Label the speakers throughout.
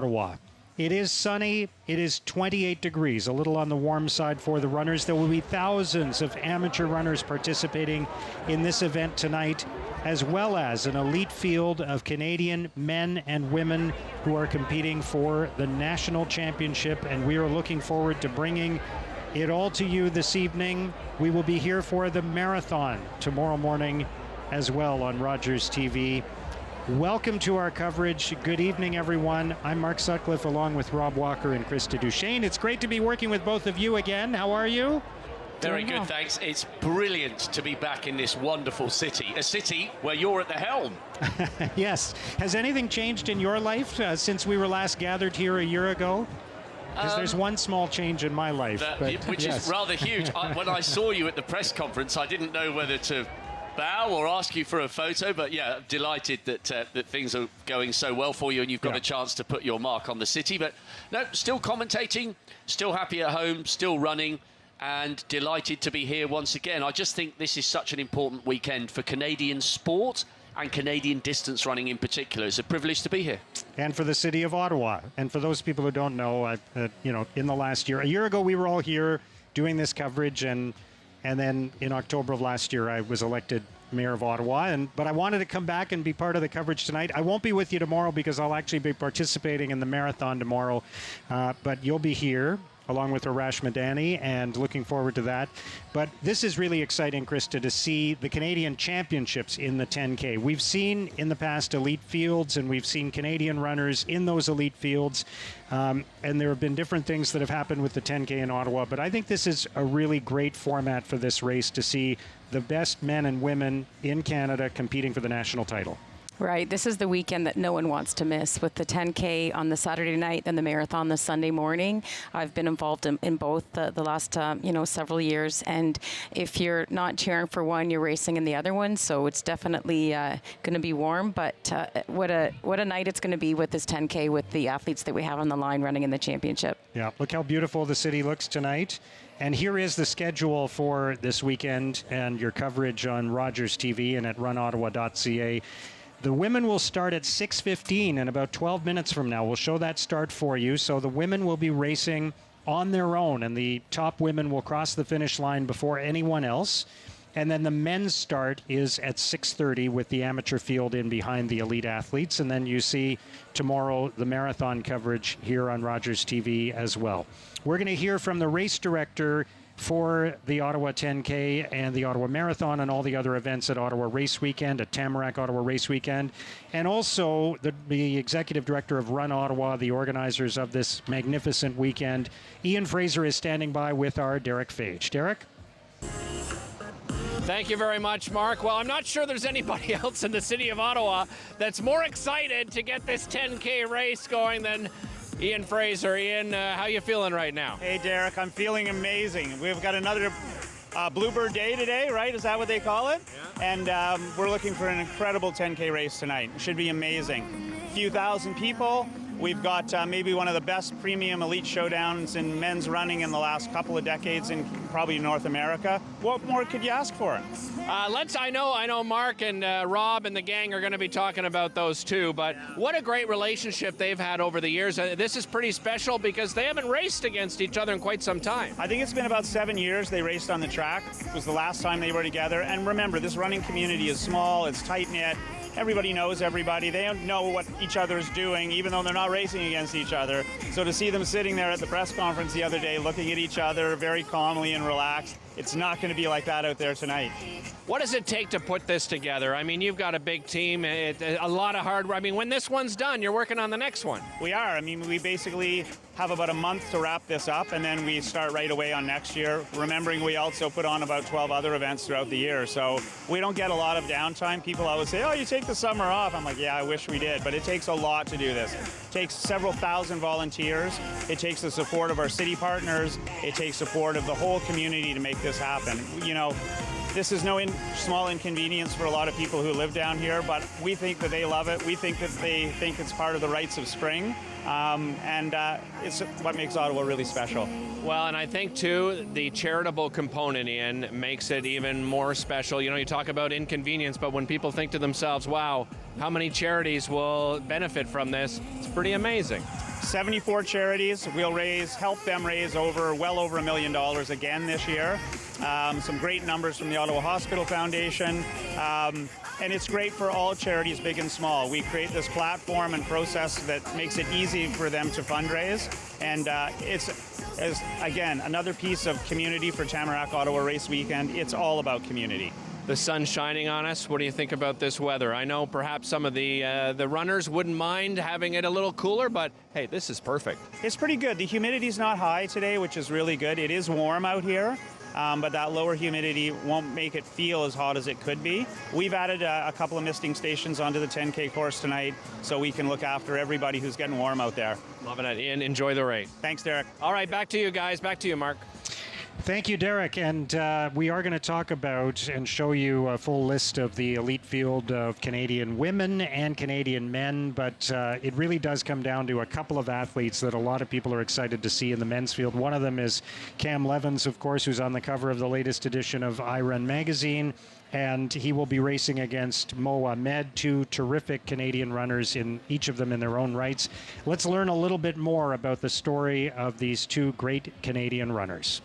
Speaker 1: Ottawa. It is sunny. It is 28 degrees, a little on the warm side for the runners. There will be thousands of amateur runners participating in this event tonight, as well as an elite field of Canadian men and women who are competing for the national championship, and we are looking forward to bringing it all to you this evening. We will be here for the marathon tomorrow morning as well on Rogers TV. Welcome to our coverage. Good evening, everyone. I'm Mark Sutcliffe along with Rob Walker and Krista Duchesne. It's great to be working with both of you again. How are you?
Speaker 2: Very good, thanks. It's brilliant to be back in this wonderful city, a city where you're at the helm.
Speaker 1: Yes. Has anything changed in your life since we were last gathered here a year ago? Because there's one small change in my life.
Speaker 2: Which is rather huge. When I saw you at the press conference, I didn't know whether to bow or ask you for a photo, but yeah, delighted that that things are going so well for you and you've got a chance to put your mark on the city. But no, still commentating, still happy at home, still running, and delighted to be here once again. I just think this is such an important weekend for Canadian sport and Canadian distance running in particular. It's a privilege to be here.
Speaker 1: And for the city of Ottawa. And for those people who don't know, in the last year, a year ago, we were all here doing this coverage, and then in October of last year, I was elected mayor of Ottawa. But I wanted to come back and be part of the coverage tonight. I won't be with you tomorrow because I'll actually be participating in the marathon tomorrow. But you'll be here along with Arash Madani, and looking forward to that. But this is really exciting, Krista, to see the Canadian championships in the 10K. We've seen in the past elite fields, and we've seen Canadian runners in those elite fields, and there have been different things that have happened with the 10K in Ottawa, but I think this is a really great format for this race to see the best men and women in Canada competing for the national title.
Speaker 3: Right. This is the weekend that no one wants to miss, with the 10K on the Saturday night and the marathon the Sunday morning. I've been involved in both the last, several years. And if you're not cheering for one, you're racing in the other one. So it's definitely going to be warm. But what a night it's going to be with this 10K with the athletes that we have on the line running in the championship.
Speaker 1: Yeah. Look how beautiful the city looks tonight. And here is the schedule for this weekend and your coverage on Rogers TV and at runottawa.ca. The women will start at 6:15 in about 12 minutes from now. We'll show that start for you. So the women will be racing on their own, and the top women will cross the finish line before anyone else. And then the men's start is at 6:30 with the amateur field in behind the elite athletes. And then you see tomorrow the marathon coverage here on Rogers TV as well. We're going to hear from the race director for the Ottawa 10K and the Ottawa Marathon and all the other events at Ottawa Race Weekend, at Tamarack Ottawa Race Weekend, and also the executive director of Run Ottawa, the organizers of this magnificent weekend. Ian Fraser is standing by with our Derek Fage. Derek?
Speaker 4: Thank you very much, Mark. Well, I'm not sure there's anybody else in the city of Ottawa that's more excited to get this 10K race going than Ian Fraser. Ian, how you feeling right now?
Speaker 5: Hey, Derek, I'm feeling amazing. We've got another Bluebird Day today, right? Is that what they call it? Yeah. And we're looking for an incredible 10K race tonight. It should be amazing. A few thousand people. We've got maybe one of the best premium elite showdowns in men's running in the last couple of decades in probably North America. What more could you ask for?
Speaker 4: I know Mark and Rob and the gang are going to be talking about those too, but what a great relationship they've had over the years. This is pretty special because they haven't raced against each other in quite some time.
Speaker 5: I think it's been about 7 years they raced on the track. It was the last time they were together. And remember, this running community is small, it's tight-knit. Everybody knows everybody. They don't know what each other is doing, even though they're not racing against each other. So to see them sitting there at the press conference the other day, looking at each other very calmly and relaxed, it's not going to be like that out there tonight.
Speaker 4: What does it take to put this together? I mean, you've got a big team, a lot of hard work. I mean, when this one's done, you're working on the next one.
Speaker 5: We are. I mean, we basically have about a month to wrap this up, and then we start right away on next year, remembering we also put on about 12 other events throughout the year. So we don't get a lot of downtime. People always say, oh, you take the summer off. I'm like, yeah, I wish we did. But it takes a lot to do this. It takes several thousand volunteers. It takes the support of our city partners. It takes support of the whole community to make this happen. You know, this is no small inconvenience for a lot of people who live down here, but we think that they love it. We think that they think it's part of the rites of spring, and it's what makes Ottawa really special.
Speaker 4: Well, and I think, too, the charitable component, Ian, makes it even more special. You know, you talk about inconvenience, but when people think to themselves, wow, how many charities will benefit from this, it's pretty amazing.
Speaker 5: 74 charities. We'll help them raise well over $1 million again this year. Some great numbers from the Ottawa Hospital Foundation. And it's great for all charities, big and small. We create this platform and process that makes it easy for them to fundraise. And again, another piece of community for Tamarack Ottawa Race Weekend. It's all about community.
Speaker 4: The sun's shining on us. What do you think about this weather? I know perhaps some of the runners wouldn't mind having it a little cooler, but hey, this is perfect.
Speaker 5: It's pretty good. The humidity's not high today, which is really good. It is warm out here. But that lower humidity won't make it feel as hot as it could be. We've added a couple of misting stations onto the 10K course tonight so we can look after everybody who's getting warm out there.
Speaker 4: Loving it. Ian, enjoy the race.
Speaker 5: Thanks, Derek.
Speaker 4: All right, back to you guys. Back to you, Mark.
Speaker 1: Thank you, Derek. And we are going to talk about and show you a full list of the elite field of Canadian women and Canadian men. But it really does come down to a couple of athletes that a lot of people are excited to see in the men's field. One of them is Cam Levins, of course, who's on the cover of the latest edition of iRun magazine. And he will be racing against Mo Ahmed, two terrific Canadian runners, in each of them in their own rights. Let's learn a little bit more about the story of these two great Canadian runners.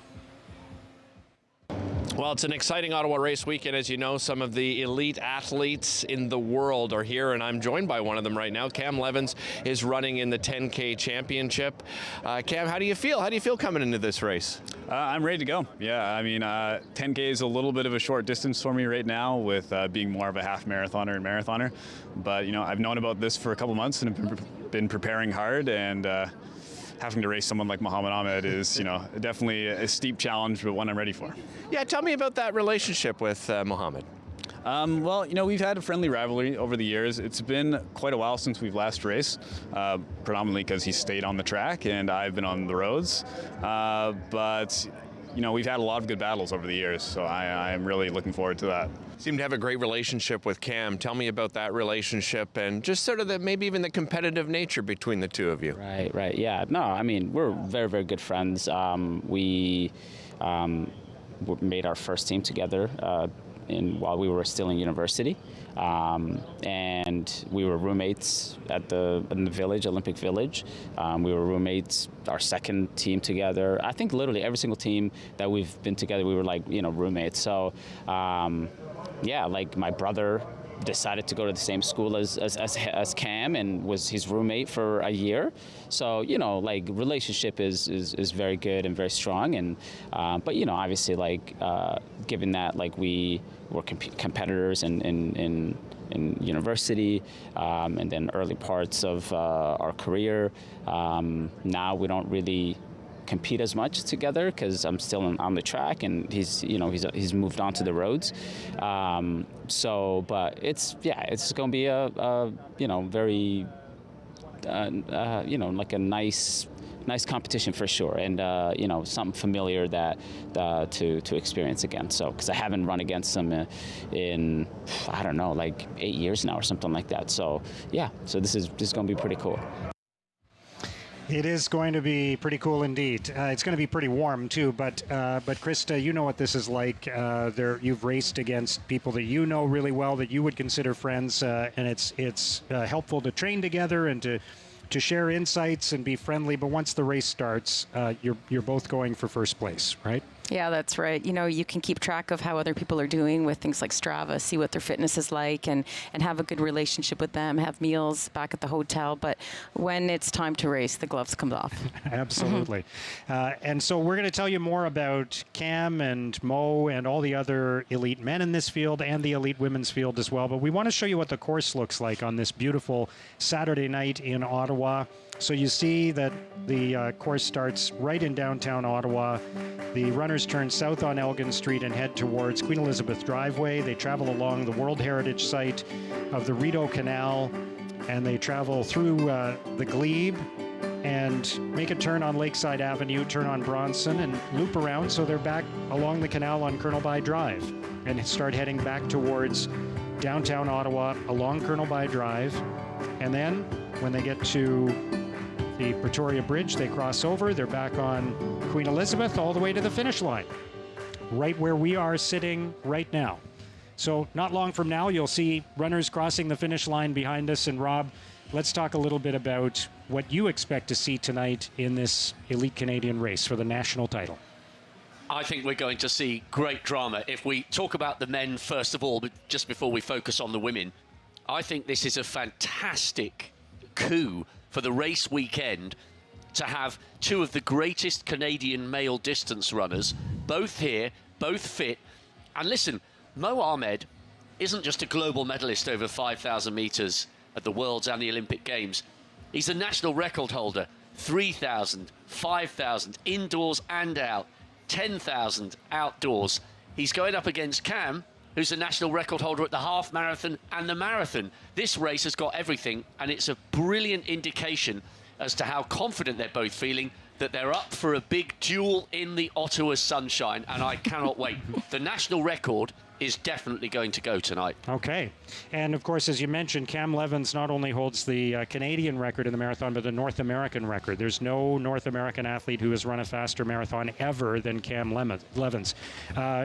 Speaker 4: Well, it's an exciting Ottawa race weekend. As you know, some of the elite athletes in the world are here, and I'm joined by one of them right now. Cam Levins is running in the 10K championship. Cam, how do you feel? How do you feel coming into this race?
Speaker 6: I'm ready to go. Yeah, I mean, 10K is a little bit of a short distance for me right now with being more of a half marathoner and marathoner. But, you know, I've known about this for a couple months and have been preparing hard, and having to race someone like Muhammad Ahmed is, you know, definitely a steep challenge, but one I'm ready for.
Speaker 4: Yeah, tell me about that relationship with Muhammad.
Speaker 6: Well, you know, we've had a friendly rivalry over the years. It's been quite a while since we've last raced, predominantly because he stayed on the track and I've been on the roads. But, you know, we've had a lot of good battles over the years, so I'm really looking forward to that.
Speaker 4: Seem to have a great relationship with Cam. Tell me about that relationship and just sort of maybe even the competitive nature between the two of you.
Speaker 7: Right. Yeah. No, I mean, we're very, very good friends. We made our first team together while we were still in university. And we were roommates in the village, Olympic Village. We were roommates, our second team together. I think literally every single team that we've been together, we were like, you know, roommates. So, yeah, like my brother decided to go to the same school as Cam and was his roommate for a year. So, you know, like relationship is very good and very strong. And, but, you know, obviously like, given that like we were competitors in university, and then early parts of our career, now we don't really compete as much together because I'm still on the track and he's moved on to the roads. So, but it's going to be a you know, very you know, like a nice competition for sure, and you know, something familiar that to experience again. So, because I haven't run against them in I don't know, like 8 years now or something like that. So yeah, so this is going to be pretty cool.
Speaker 1: It is going to be pretty cool indeed. It's going to be pretty warm too, but Krista, you know what this is like. You've raced against people that you know really well, that you would consider friends, and it's helpful to train together and to share insights and be friendly. But once the race starts, you're both going for first place, right?
Speaker 3: Yeah, that's right. You know, you can keep track of how other people are doing with things like Strava, see what their fitness is like, and have a good relationship with them, have meals back at the hotel. But when it's time to race, the gloves come off.
Speaker 1: Absolutely. And so we're going to tell you more about Cam and Mo and all the other elite men in this field and the elite women's field as well. But we want to show you what the course looks like on this beautiful Saturday night in Ottawa. So you see that the course starts right in downtown Ottawa. The runners turn south on Elgin Street and head towards Queen Elizabeth Driveway. They travel along the World Heritage Site of the Rideau Canal, and they travel through the Glebe and make a turn on Lakeside Avenue, turn on Bronson, and loop around so they're back along the canal on Colonel By Drive and start heading back towards downtown Ottawa along Colonel By Drive. And then when they get to the Pretoria Bridge, they cross over, they're back on Queen Elizabeth all the way to the finish line, right where we are sitting right now. So not long from now, you'll see runners crossing the finish line behind us, and Rob, let's talk a little bit about what you expect to see tonight in this Elite Canadian race for the national title.
Speaker 2: I think we're going to see great drama. If we talk about the men first of all, but just before we focus on the women, I think this is a fantastic coup for the race weekend to have two of the greatest Canadian male distance runners, both here, both fit. And listen, Mo Ahmed isn't just a global medalist over 5,000 metres at the Worlds and the Olympic Games. He's a national record holder, 3,000, 5,000, indoors and out, 10,000 outdoors. He's going up against Cam, who's a national record holder at the half marathon and the marathon. This race has got everything, and it's a brilliant indication as to how confident they're both feeling, that they're up for a big duel in the Ottawa sunshine, and I cannot wait. The national record is definitely going to go tonight.
Speaker 1: Okay. And of course, as you mentioned, Cam Levins not only holds the Canadian record in the marathon, but the North American record. There's no North American athlete who has run a faster marathon ever than Cam Levins.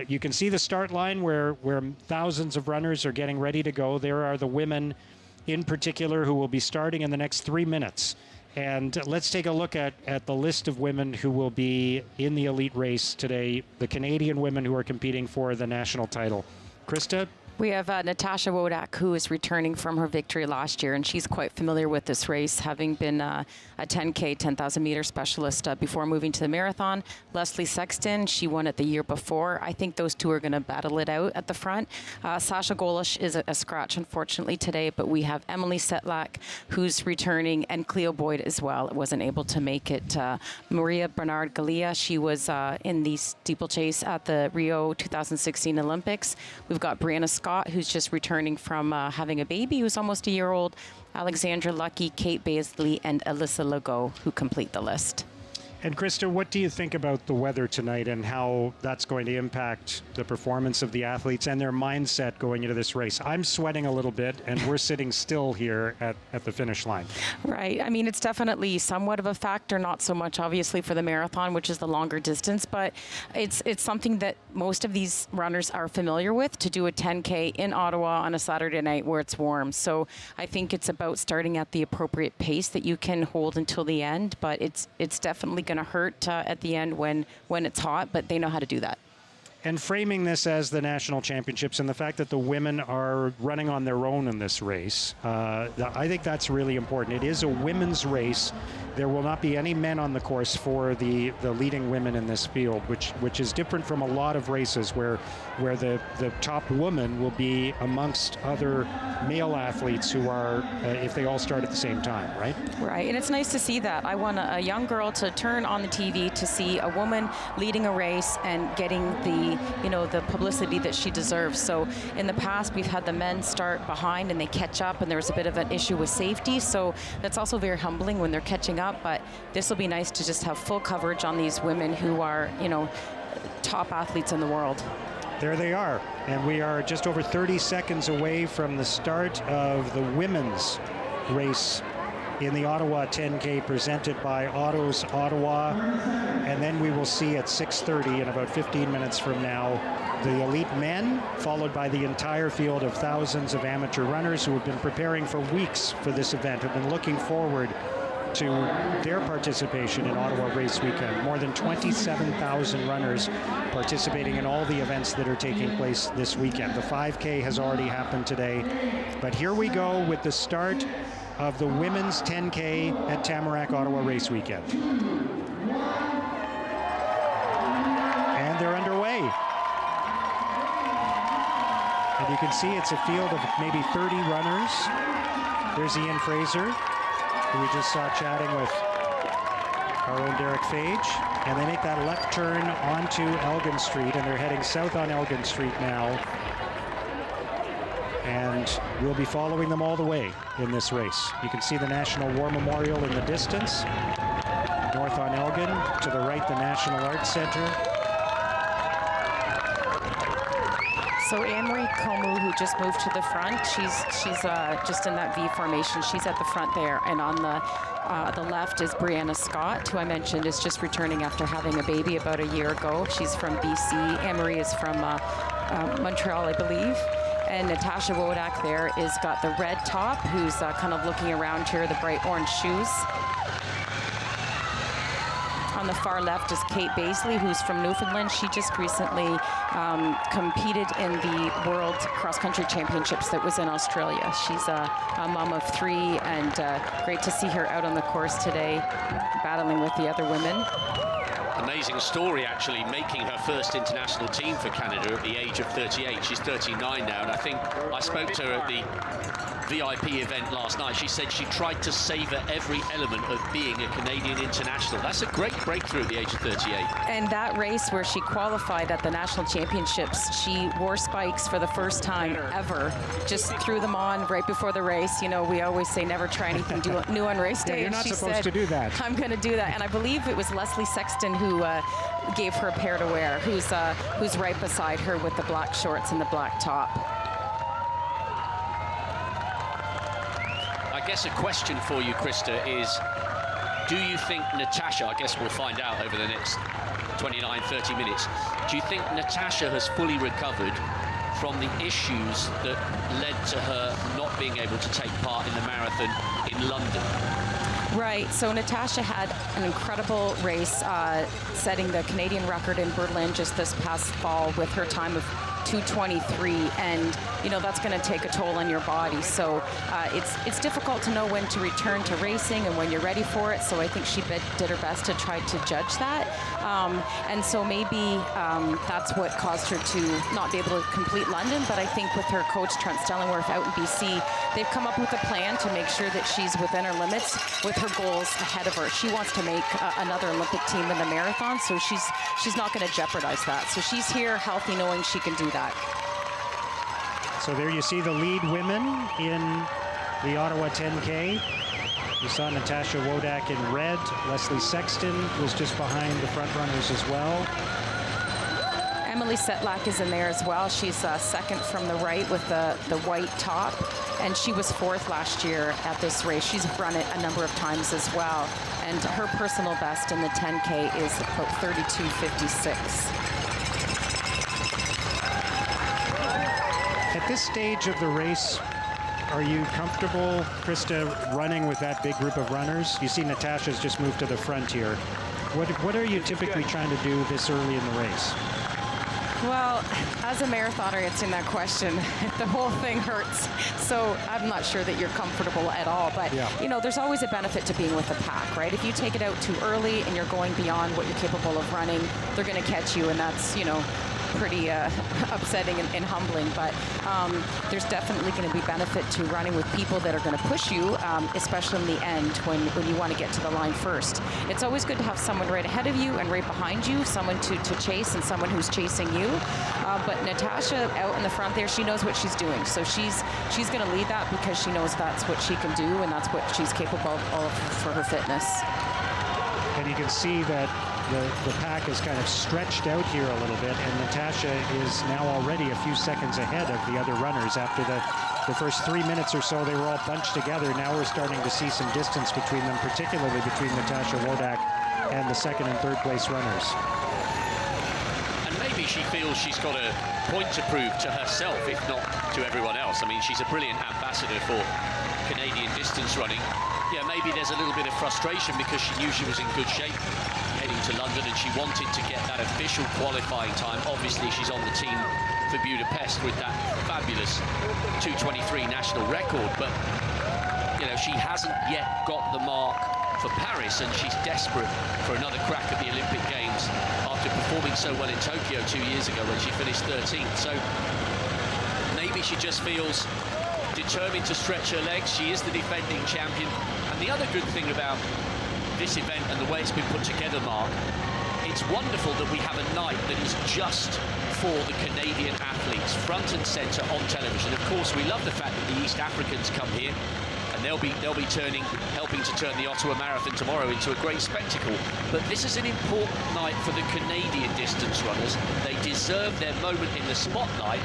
Speaker 1: You can see the start line where thousands of runners are getting ready to go. There are the women in particular who will be starting in the next 3 minutes. And let's take a look at the list of women who will be in the elite race today, the Canadian women who are competing for the national title. Krista?
Speaker 3: We have Natasha Wodak, who is returning from her victory last year, and she's quite familiar with this race, having been a 10K, 10,000 meter specialist before moving to the marathon. Leslie Sexton, she won it the year before. I think those two are going to battle it out at the front. Sasha Golish is a scratch, unfortunately, today, but we have Emily Setlak, who's returning, and Cleo Boyd as well. Wasn't able to make it. Maria Bernard Galea, she was in the steeplechase at the Rio 2016 Olympics. We've got Brianna Scott, who's just returning from having a baby who's almost a year old, Alexandra Lucky, Kate Baisley, and Alyssa Legault, who complete the list.
Speaker 1: And Krista, what do you think about the weather tonight and how that's going to impact the performance of the athletes and their mindset going into this race? I'm sweating a little bit, and we're sitting still here at the finish line.
Speaker 3: Right. I mean, it's definitely somewhat of a factor, not so much obviously for the marathon, which is the longer distance, but it's something that most of these runners are familiar with, to do a 10K in Ottawa on a Saturday night where it's warm. So I think it's about starting at the appropriate pace that you can hold until the end, but it's definitely going to hurt at the end when it's hot, but they know how to do that.
Speaker 1: And framing this as the national championships and the fact that the women are running on their own in this race, I think that's really important. It is a women's race. There will not be any men on the course for the leading women in this field, which is different from a lot of races where the top woman will be amongst other male athletes who are, if they all start at the same time, right?
Speaker 3: Right, and it's nice to see that. I want a young girl to turn on the TV to see a woman leading a race and getting the publicity that she deserves. So in the past, we've had the men start behind and they catch up, and there's a bit of an issue with safety. So that's also very humbling when they're catching up, but this will be nice to just have full coverage on these women who are, top athletes in the world.
Speaker 1: There they are, and we are just over 30 seconds away from the start of the women's race in the Ottawa 10K presented by Autos Ottawa, and then we will see at 6:30 in about 15 minutes from now the elite men, followed by the entire field of thousands of amateur runners who have been preparing for weeks for this event, have been looking forward to their participation in Ottawa Race Weekend. More than 27,000 runners participating in all the events that are taking place this weekend. The 5K has already happened today, but here we go with the start of the women's 10K at Tamarack Ottawa Race Weekend. And they're underway. And you can see it's a field of maybe 30 runners. There's Ian Fraser, who we just saw chatting with our own Derek Fage. And they make that left turn onto Elgin Street, and they're heading south on Elgin Street now. And we'll be following them all the way in this race. You can see the National War Memorial in the distance. North on Elgin, to the right, the National Arts Center.
Speaker 3: So Anne-Marie Comu, who just moved to the front, she's just in that V formation. She's at the front there, and on the left is Brianna Scott, who I mentioned is just returning after having a baby about a year ago. She's from BC. Anne-Marie is from Montreal, I believe. And Natasha Wodak there is got the red top, who's kind of looking around here, the bright orange shoes. On the far left is Kate Baisley, who's from Newfoundland. She just recently competed in the World Cross Country Championships that was in Australia. She's a mom of 3, and great to see her out on the course today, battling with the other women.
Speaker 2: Amazing story, actually, making her first international team for Canada at the age of 38. She's 39 now, and I think I spoke to her at the VIP event last night. She said she tried to savor every element of being a Canadian international. That's a great breakthrough at the age of 38.
Speaker 3: And that race where she qualified at the national championships, she wore spikes for the first time ever. Just threw them on right before the race. You know, we always say never try anything new on race day.
Speaker 1: Yeah, you're
Speaker 3: and
Speaker 1: not
Speaker 3: she
Speaker 1: supposed
Speaker 3: said,
Speaker 1: to do that.
Speaker 3: I'm going to do that. And I believe it was Leslie Sexton who gave her a pair to wear, who's right beside her with the black shorts and the black top.
Speaker 2: I guess a question for you, Krista, is do you think Natasha, I guess we'll find out over the next 29, 30 minutes, do you think Natasha has fully recovered from the issues that led to her not being able to take part in the marathon in London?
Speaker 3: Right, so Natasha had an incredible race, setting the Canadian record in Berlin just this past fall with her time of 2:23, and you know that's going to take a toll on your body. So it's difficult to know when to return to racing and when you're ready for it. So I think she did her best to try to judge that, and so maybe that's what caused her to not be able to complete London. But I think with her coach Trent Stellingworth out in BC, they've come up with a plan to make sure that she's within her limits with her goals ahead of her. She wants to make another Olympic team in the marathon, so she's not going to jeopardize that. So she's here healthy, knowing she can do that.
Speaker 1: So there you see the lead women in the Ottawa 10K. You saw Natasha Wodak in red. Leslie Sexton was just behind the front runners as well.
Speaker 3: Emily Setlak is in there as well. She's second from the right with the white top, and she was 4th last year at this race. She's run it a number of times as well, and her personal best in the 10K is about 32:56.
Speaker 1: At this stage of the race, are you comfortable, Krista, running with that big group of runners? You see Natasha's just moved to the front here. What are you typically trying to do this early in the race?
Speaker 3: Well, as a marathoner, it's in that question. The whole thing hurts. So I'm not sure that you're comfortable at all. But, you know, there's always a benefit to being with the pack, right? If you take it out too early and you're going beyond what you're capable of running, they're going to catch you. And that's, you know, pretty upsetting and humbling, but there's definitely going to be benefit to running with people that are going to push you, especially in the end when you want to get to the line first. It's always good to have someone right ahead of you and right behind you, someone to chase and someone who's chasing you. But Natasha out in the front there, she knows what she's doing. So she's going to lead that because she knows that's what she can do and that's what she's capable of for her fitness.
Speaker 1: And you can see that the pack is kind of stretched out here a little bit, and Natasha is now already a few seconds ahead of the other runners. After the first 3 minutes or so, they were all bunched together. Now we're starting to see some distance between them, particularly between Natasha Wodak and the 2nd and 3rd place runners.
Speaker 2: And maybe she feels she's got a point to prove to herself, if not to everyone else. I mean, she's a brilliant ambassador for Canadian distance running. Yeah, maybe there's a little bit of frustration because she knew she was in good shape heading to London and she wanted to get that official qualifying time. Obviously, she's on the team for Budapest with that fabulous 2:23 national record, but you know, she hasn't yet got the mark for Paris, and she's desperate for another crack at the Olympic Games after performing so well in Tokyo 2 years ago when she finished 13th. So maybe she just feels determined to stretch her legs. She is the defending champion. And the other good thing about this event and the way it's been put together, Mark, it's wonderful that we have a night that is just for the Canadian athletes, front and centre on television. Of course, we love the fact that the East Africans come here, and they'll be helping to turn the Ottawa Marathon tomorrow into a great spectacle. But this is an important night for the Canadian distance runners. They deserve their moment in the spotlight,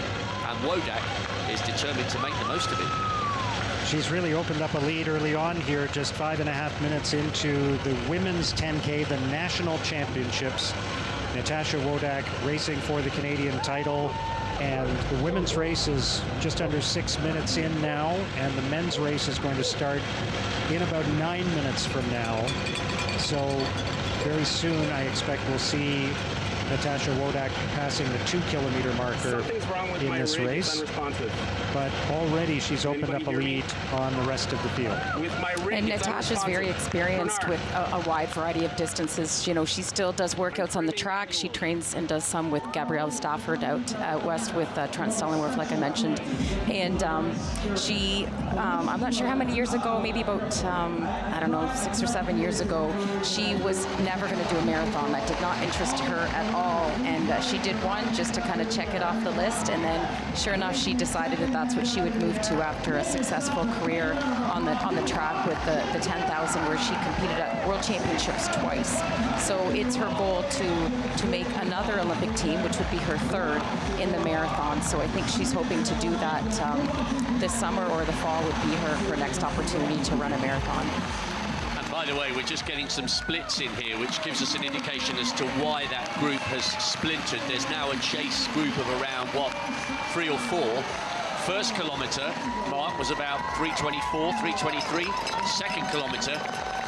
Speaker 2: and Wodak is determined to make the most of it.
Speaker 1: She's really opened up a lead early on here, just 5.5 minutes into the women's 10K, the national championships. Natasha Wodak racing for the Canadian title. And the women's race is just under 6 minutes in now, and the men's race is going to start in about 9 minutes from now. So very soon I expect we'll see Natasha Wodak passing the 2 kilometer marker in this race. But already she's opened up a lead on the rest of the field.
Speaker 3: And Natasha's very experienced with a wide variety of distances. You know, she still does workouts on the track. She trains and does some with Gabrielle Stafford out west with Trent Stellingworth, like I mentioned. And I'm not sure how many years ago, maybe about, I don't know, 6 or 7 years ago, she was never going to do a marathon. That did not interest her at all. And she did one just to kind of check it off the list. And then, sure enough, she decided that that's what she would move to after a successful career on the track with the 10,000, where she competed at World Championships twice. So it's her goal to make another Olympic team, which would be her third in the marathon. So I think she's hoping to do that this summer, or the fall would be her next opportunity to run a marathon.
Speaker 2: By the way, we're just getting some splits in here, which gives us an indication as to why that group has splintered. There's now a chase group of around, 3 or 4. First kilometre mark was about 3:24, 3:23. Second kilometre,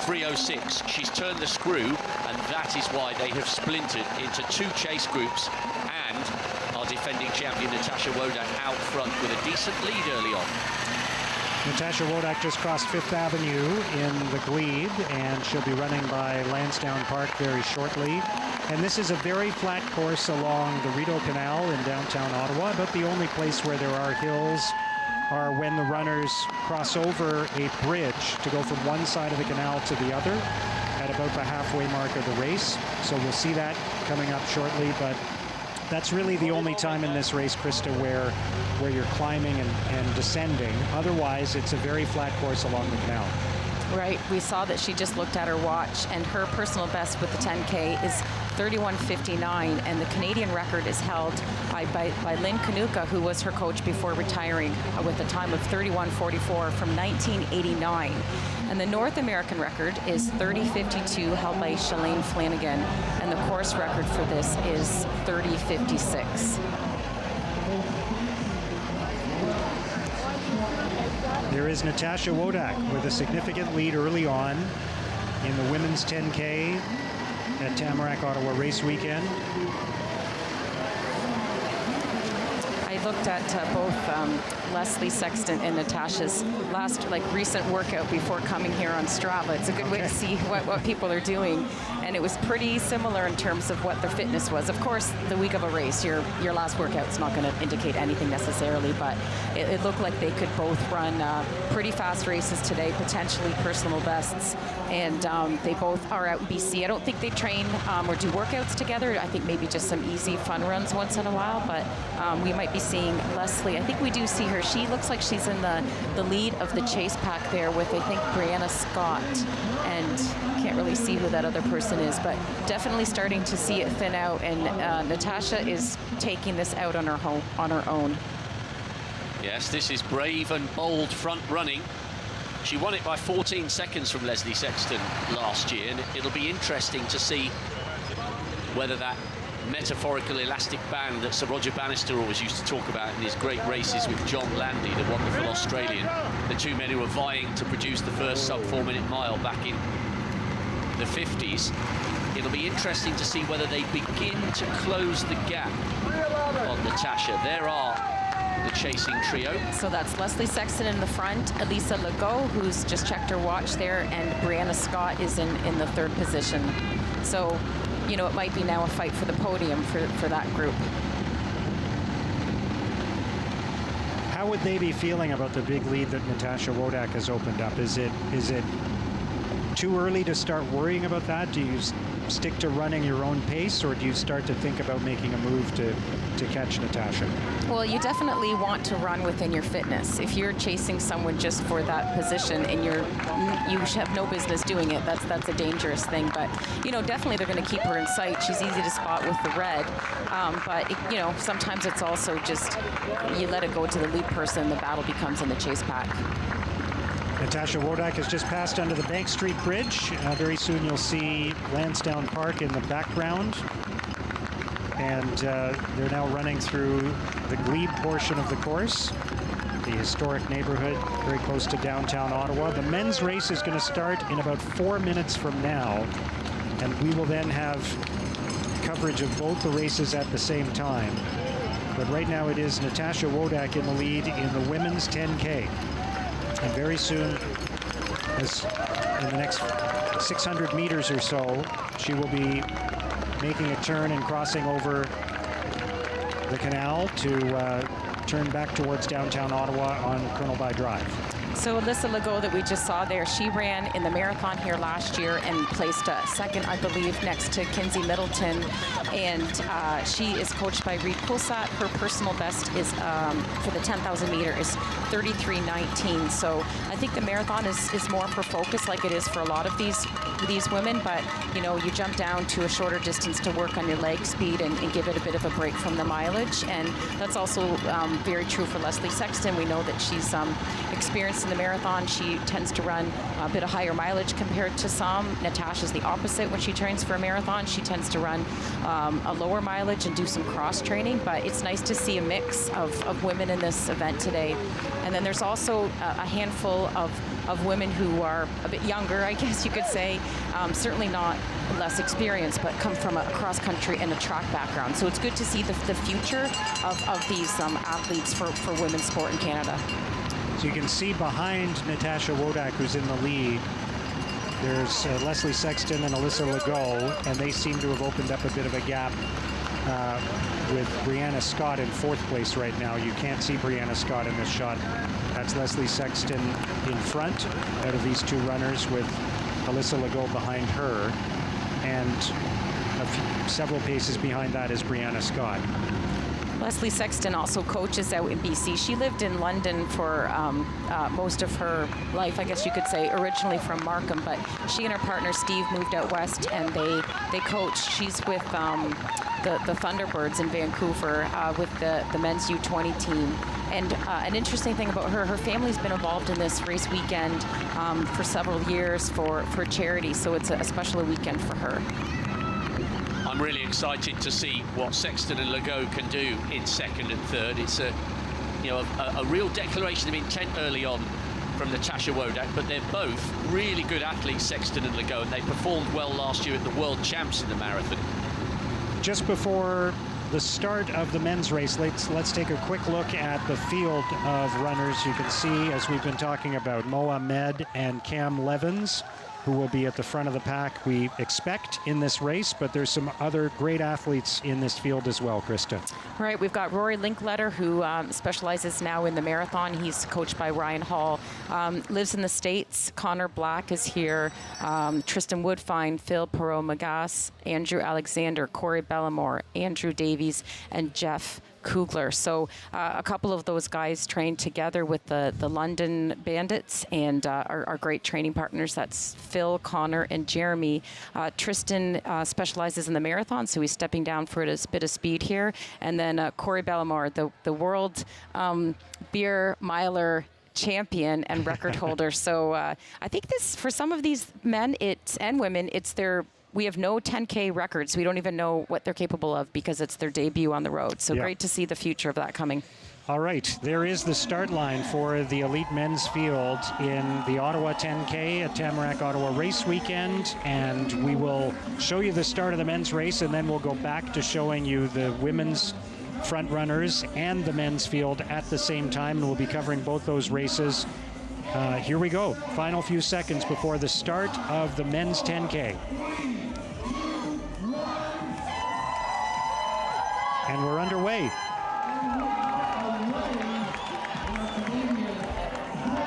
Speaker 2: 3:06. She's turned the screw, and that is why they have splintered into 2 chase groups, and our defending champion Natasha Wodak out front with a decent lead early on.
Speaker 1: Natasha Wodak just crossed 5th Avenue in the Glebe, and she'll be running by Lansdowne Park very shortly. And this is a very flat course along the Rideau Canal in downtown Ottawa. About the only place where there are hills are when the runners cross over a bridge to go from one side of the canal to the other at about the halfway mark of the race. So we'll see that coming up shortly, but that's really the only time in this race, Krista, where you're climbing and descending. Otherwise, it's a very flat course along the canal.
Speaker 3: Right. We saw that she just looked at her watch, and her personal best with the 10K is 31:59, and the Canadian record is held by Lynn Kanuka, who was her coach before retiring, with a time of 31:44 from 1989. And the North American record is 30:52, held by Shalane Flanagan, and the course record for this is 30:56.
Speaker 1: There is Natasha Wodak with a significant lead early on in the women's 10K at Tamarack Ottawa Race Weekend.
Speaker 3: I looked at both Leslie Sexton and Natasha's last recent workout before coming here on Strava. It's a good way to see what people are doing, and it was pretty similar in terms of what their fitness was. Of course, the week of a race, your last workout's not going to indicate anything necessarily, but it looked like they could both run pretty fast races today, potentially personal bests, and they both are out in BC. I don't think they train or do workouts together. I think maybe just some easy fun runs once in a while, but we might be seeing Leslie. I think we do see her. She looks like she's in the lead of the chase pack there with, I think, Brianna Scott, and can't really see who that other person is, but definitely starting to see it thin out, and Natasha is taking this out on her own.
Speaker 2: Yes, this is brave and bold front running. She won it by 14 seconds from Leslie Sexton last year, and it'll be interesting to see whether that metaphorical elastic band that Sir Roger Bannister always used to talk about in his great races with John Landy, the wonderful Australian, the two men who were vying to produce the first sub-4-minute mile back in the 50s. It'll be interesting to see whether they begin to close the gap on Natasha. There are the chasing trio.
Speaker 3: So that's Leslie Sexton in the front, Elisa Legault, who's just checked her watch there, and Brianna Scott is in the 3rd position. So, you know, it might be now a fight for the podium for that group.
Speaker 1: How would they be feeling about the big lead that Natasha Wodak has opened up? Is it too early to start worrying about that? Do you stick to running your own pace, or do you start to think about making a move to catch Natasha?
Speaker 3: Well, you definitely want to run within your fitness. If you're chasing someone just for that position and you have no business doing it, that's a dangerous thing. But, you know, definitely they're going to keep her in sight. She's easy to spot with the red. But, you know, sometimes it's also just you let it go to the lead person, the battle becomes in the chase pack.
Speaker 1: Natasha Wodak has just passed under the Bank Street Bridge. Very soon you'll see Lansdowne Park in the background. and they're now running through the glebe portion of the course, the historic neighborhood very close to downtown Ottawa. The men's race is going to start in about 4 minutes from now, and we will then have coverage of both the races at the same time. But right now it is Natasha Wodak in the lead in the women's 10K. And very soon, as in the next 600 meters or so, she will be making a turn and crossing over the canal to turn back towards downtown Ottawa on Colonel By Drive.
Speaker 3: So Alyssa Legault that we just saw there, she ran in the marathon here last year and placed second, I believe, next to Kinsey Middleton. And she is coached by Reed Pulsat. Her personal best is for the 10,000 meter is 33:19. So I think the marathon is more for focus, like it is for a lot of these women. But you know, you jump down to a shorter distance to work on your leg speed and give it a bit of a break from the mileage. And that's also very true for Leslie Sexton. We know that she's experienced in the marathon. She tends to run a bit of higher mileage compared to some. Natasha's the opposite. When she trains for a marathon, she tends to run a lower mileage and do some cross training. But it's nice to see a mix of women in this event today. And then there's also a handful of women who are a bit younger, I guess you could say, certainly not less experienced, but come from a cross country and a track background. So it's good to see the future of these athletes for women's sport in Canada.
Speaker 1: So you can see behind Natasha Wodak, who's in the lead, there's Leslie Sexton and Alyssa Legault, and they seem to have opened up a bit of a gap with Brianna Scott in 4th place right now. You can't see Brianna Scott in this shot. That's Leslie Sexton in front out of these two runners, with Alyssa Legault behind her, and several paces behind that is Brianna Scott.
Speaker 3: Leslie Sexton also coaches out in BC. She lived in London for most of her life, I guess you could say, originally from Markham, but she and her partner Steve moved out west and they coach. She's with the Thunderbirds in Vancouver with the men's U20 team. And an interesting thing about her family's been involved in this race weekend for several years for charity, so it's a special weekend for her.
Speaker 2: I'm really excited to see what Sexton and Legault can do in 2nd and 3rd. It's a real declaration of intent early on from Natasha Wodak, but they're both really good athletes, Sexton and Legault, and they performed well last year at the World Champs in the marathon.
Speaker 1: Just before the start of the men's race, let's take a quick look at the field of runners. You can see, as we've been talking about, Mo Ahmed and Cam Levins, who will be at the front of the pack, we expect, in this race, but there's some other great athletes in this field as well, Krista.
Speaker 3: Right, we've got Rory Linkletter, who specializes now in the marathon. He's coached by Ryan Hall, lives in the States. Connor Black is here, Tristan Woodfine, Phil Perot-Magas, Andrew Alexander, Corey Bellamore, Andrew Davies, and Jeff Kugler. So a couple of those guys trained together with the London Bandits and are great training partners. That's Phil, Connor, and Jeremy. Tristan specializes in the marathon, so he's stepping down for a bit of speed here. And then Corey Bellamore, the world beer miler champion and record holder. So I think this, for some of these men and women, we have no 10K records. We don't even know what they're capable of because it's their debut on the road. So great to see the future of that coming.
Speaker 1: All right, there is the start line for the elite men's field in the Ottawa 10K at Tamarack Ottawa Race Weekend, and we will show you the start of the men's race, and then we'll go back to showing you the women's front runners and the men's field at the same time, and we'll be covering both those races. Here we go, final few seconds before the start of the men's 10K. And we're underway.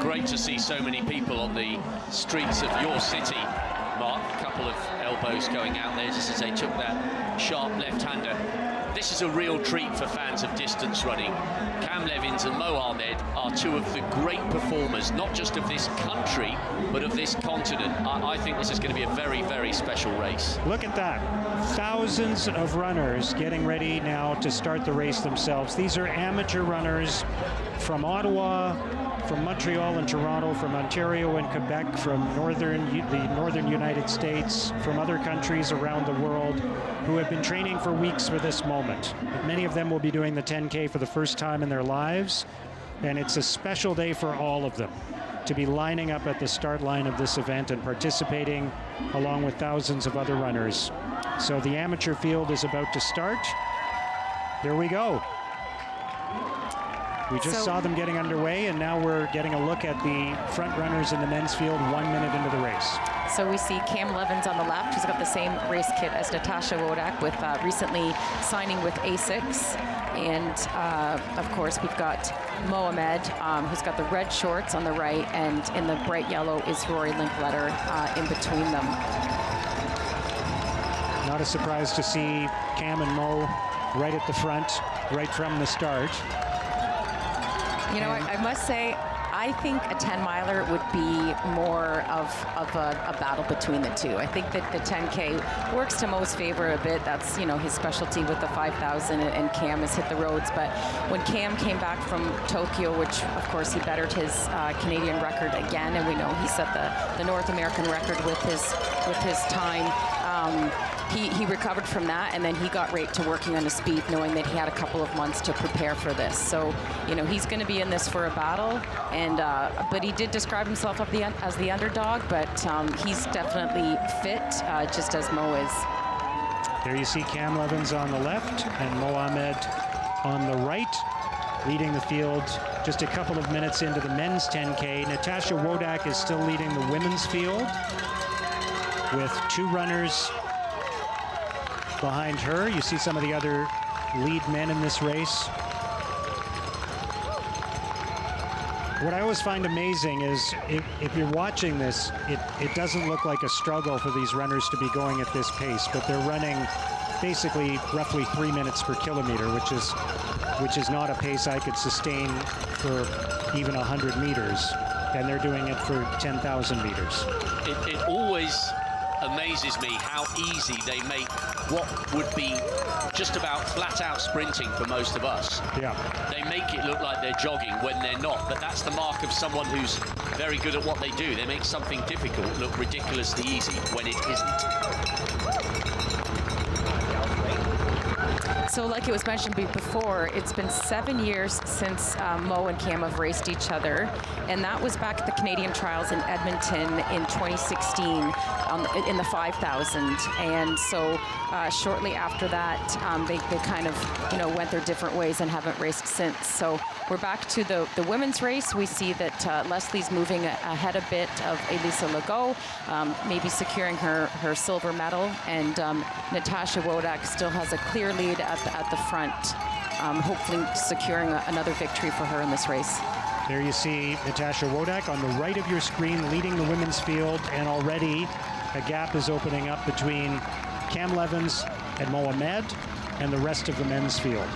Speaker 2: Great to see so many people on the streets of your city, Mark. A couple of elbows going out there just as they took that sharp left-hander. This is a real treat for fans of distance running. Cam Levins and Mo Ahmed are two of the great performers, not just of this country, but of this continent. I think this is going to be a very, very special race.
Speaker 1: Look at that. Thousands of runners getting ready now to start the race themselves. These are amateur runners from Ottawa, from Montreal and Toronto, from Ontario and Quebec, from the northern United States, from other countries around the world who have been training for weeks for this moment. Many of them will be doing the 10K for the first time in their lives, and it's a special day for all of them to be lining up at the start line of this event and participating along with thousands of other runners. So the amateur field is about to start. Here we go. We just saw them getting underway, and now we're getting a look at the front runners in the men's field 1 minute into the race.
Speaker 3: So we see Cam Levins on the left, who's got the same race kit as Natasha Wodak, with recently signing with ASICS. And of course, we've got Mohamed, who's got the red shorts on the right, and in the bright yellow is Rory Linkletter in between them.
Speaker 1: Not a surprise to see Cam and Mo right at the front, right from the start.
Speaker 3: You know, I must say, I think a 10-miler would be more of a battle between the two. I think that the 10K works to Mo's favor a bit. That's, you know, his specialty with the 5,000, and Cam has hit the roads. But when Cam came back from Tokyo, which of course he bettered his Canadian record again, and we know he set the North American record with his time. He recovered from that, and then he got right to working on his speed, knowing that he had a couple of months to prepare for this. So, you know, he's going to be in this for a battle, and but he did describe himself as the underdog, but he's definitely fit, just as Mo is.
Speaker 1: There you see Cam Levins on the left and Mohamed on the right, leading the field just a couple of minutes into the men's 10K. Natasha Wodak is still leading the women's field with two runners behind her. You see some of the other lead men in this race. What I always find amazing is if you're watching this, it doesn't look like a struggle for these runners to be going at this pace, but they're running basically roughly 3 minutes per kilometer, which is not a pace I could sustain for even 100 meters, and they're doing it for 10,000 meters.
Speaker 2: It always amazes me how easy they make what would be just about flat-out sprinting for most of us.
Speaker 1: Yeah.
Speaker 2: They make it look like they're jogging when they're not, but that's the mark of someone who's very good at what they do. They make something difficult look ridiculously easy when it isn't.
Speaker 3: So like it was mentioned before, it's been 7 years since Mo and Cam have raced each other, and that was back at the Canadian Trials in Edmonton in 2016 in the 5,000. And so shortly after that, they kind of, you know, went their different ways and haven't raced since. So we're back to the women's race. We see that Leslie's moving ahead a bit of Elisa Legault, maybe securing her silver medal, and Natasha Wodak still has a clear lead at the front, hopefully securing another victory for her in this race.
Speaker 1: There you see Natasha Wodak on the right of your screen leading the women's field, and already a gap is opening up between Cam Levins and Mohamed and the rest of the men's field.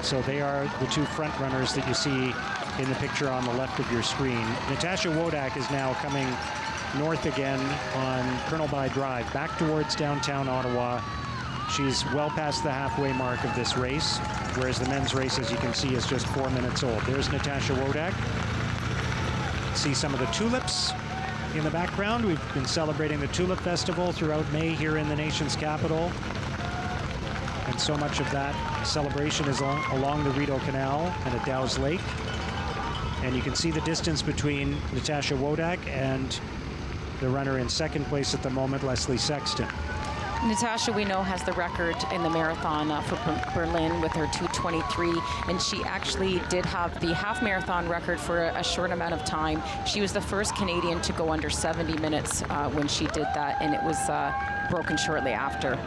Speaker 1: So they are the two front runners that you see in the picture on the left of your screen. Natasha Wodak is now coming north again on Colonel By Drive, back towards downtown Ottawa. She's well past the halfway mark of this race, whereas the men's race, as you can see, is just 4 minutes old. There's Natasha Wodak. See some of the tulips in the background. We've been celebrating the Tulip Festival throughout May here in the nation's capital. And so much of that celebration is along the Rideau Canal and at Dow's Lake. And you can see the distance between Natasha Wodak and the runner in second place at the moment, Leslie Sexton.
Speaker 3: Natasha, we know, has the record in the marathon for Berlin with her 2:23, and she actually did have the half marathon record for a short amount of time. She was the first Canadian to go under 70 minutes when she did that, and it was broken shortly after.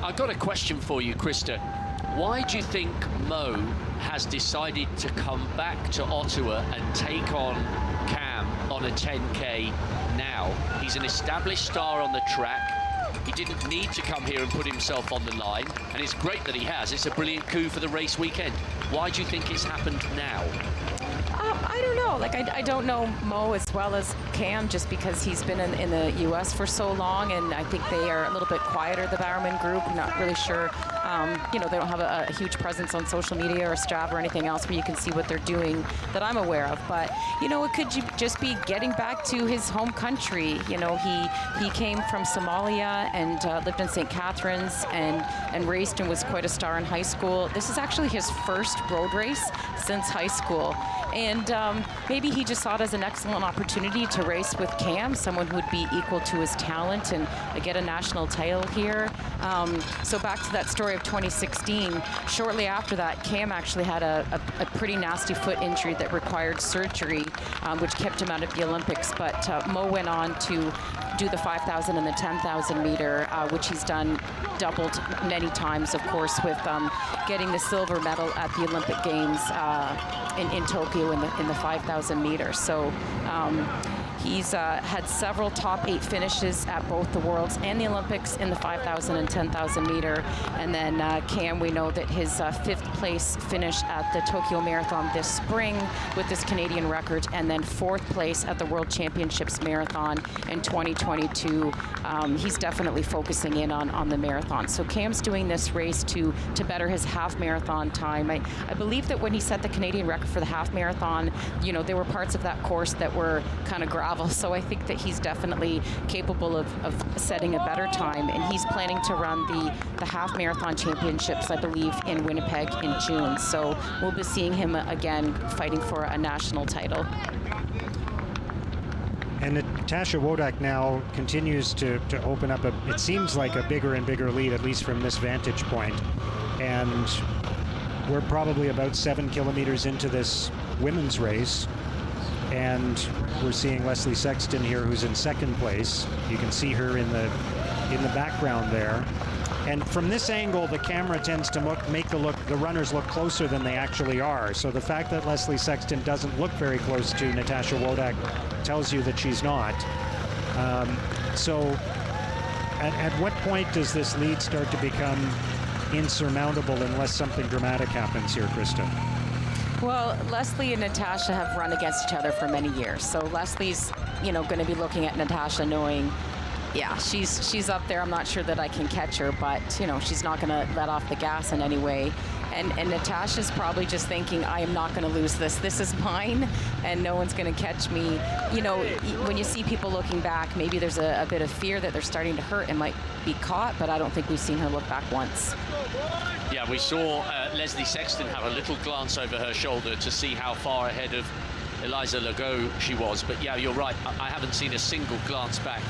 Speaker 2: I've got a question for you, Krista. Why do you think Mo has decided to come back to Ottawa and take on Cam on a 10K now? He's an established star on the track. He didn't need to come here and put himself on the line, and it's great that he has. It's a brilliant coup for the race weekend. Why do you think it's happened now?
Speaker 3: I don't know. Like, I don't know Mo as well as Cam, just because he's been in the U.S. for so long, and I think they are a little bit quieter, the Bowerman group. I'm not really sure they don't have a huge presence on social media or Strava or anything else where you can see what they're doing that I'm aware of. But, it could just be getting back to his home country. He came from Somalia and lived in St. Catharines and raced and was quite a star in high school. This is actually his first road race since high school. And maybe he just saw it as an excellent opportunity to race with Cam, someone who would be equal to his talent and get a national title here. So back to that story of 2016, shortly after that, Cam actually had a pretty nasty foot injury that required surgery, which kept him out of the Olympics. But Mo went on to do the 5,000 and the 10,000 meter, which he's done doubled many times, of course, with getting the silver medal at the Olympic Games in Tokyo in the 5,000 meters. So he's had several top 8 finishes at both the Worlds and the Olympics in the 5,000 and 10,000 meter. And then Cam, we know that his 5th place finish at the Tokyo Marathon this spring with this Canadian record, and then 4th place at the World Championships Marathon in 2022. He's definitely focusing in on the marathon. So Cam's doing this race to better his half marathon time. I believe that when he set the Canadian record for the half marathon, there were parts of that course that were kind of gravel. So I think that he's definitely capable of setting a better time. And he's planning to run the half marathon championships, I believe, in Winnipeg in June. So we'll be seeing him again fighting for a national title.
Speaker 1: And Natasha Wodak now continues to open up it seems like a bigger and bigger lead, at least from this vantage point. And we're probably about 7 kilometers into this women's race. And we're seeing Leslie Sexton here, who's in 2nd place. You can see her in the background there. And from this angle, the camera tends to make the runners look closer than they actually are. So the fact that Leslie Sexton doesn't look very close to Natasha Wodak tells you that she's not. So at what point does this lead start to become insurmountable unless something dramatic happens here, Krista?
Speaker 3: Well, Leslie and Natasha have run against each other for many years. So Leslie's, going to be looking at Natasha knowing, yeah, she's up there. I'm not sure that I can catch her, but, she's not going to let off the gas in any way. And Natasha's probably just thinking, I am not going to lose this. This is mine, and no one's going to catch me. When you see people looking back, maybe there's a bit of fear that they're starting to hurt and might be caught, but I don't think we've seen her look back once.
Speaker 2: Yeah, we saw Leslie Sexton have a little glance over her shoulder to see how far ahead of Eliza Legault she was. But yeah, you're right. I haven't seen a single glance back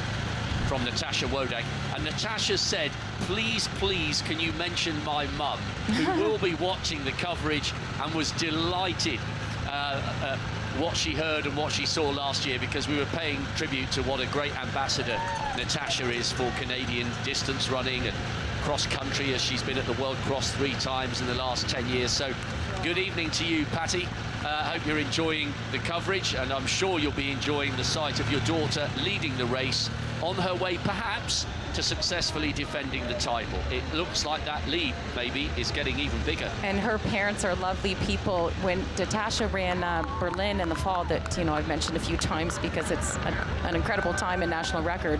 Speaker 2: from Natasha Wodak. And Natasha said, please, can you mention my mum, who will be watching the coverage and was delighted what she heard and what she saw last year, because we were paying tribute to what a great ambassador Natasha is for Canadian distance running and cross country, as she's been at the World Cross 3 times in the last 10 years. So good evening to you, Patty. Hope you're enjoying the coverage, and I'm sure you'll be enjoying the sight of your daughter leading the race on her way perhaps to successfully defending the title. It looks like that lead maybe is getting even bigger.
Speaker 3: And her parents are lovely people. When Natasha ran Berlin in the fall, that I've mentioned a few times because it's an incredible time and national record,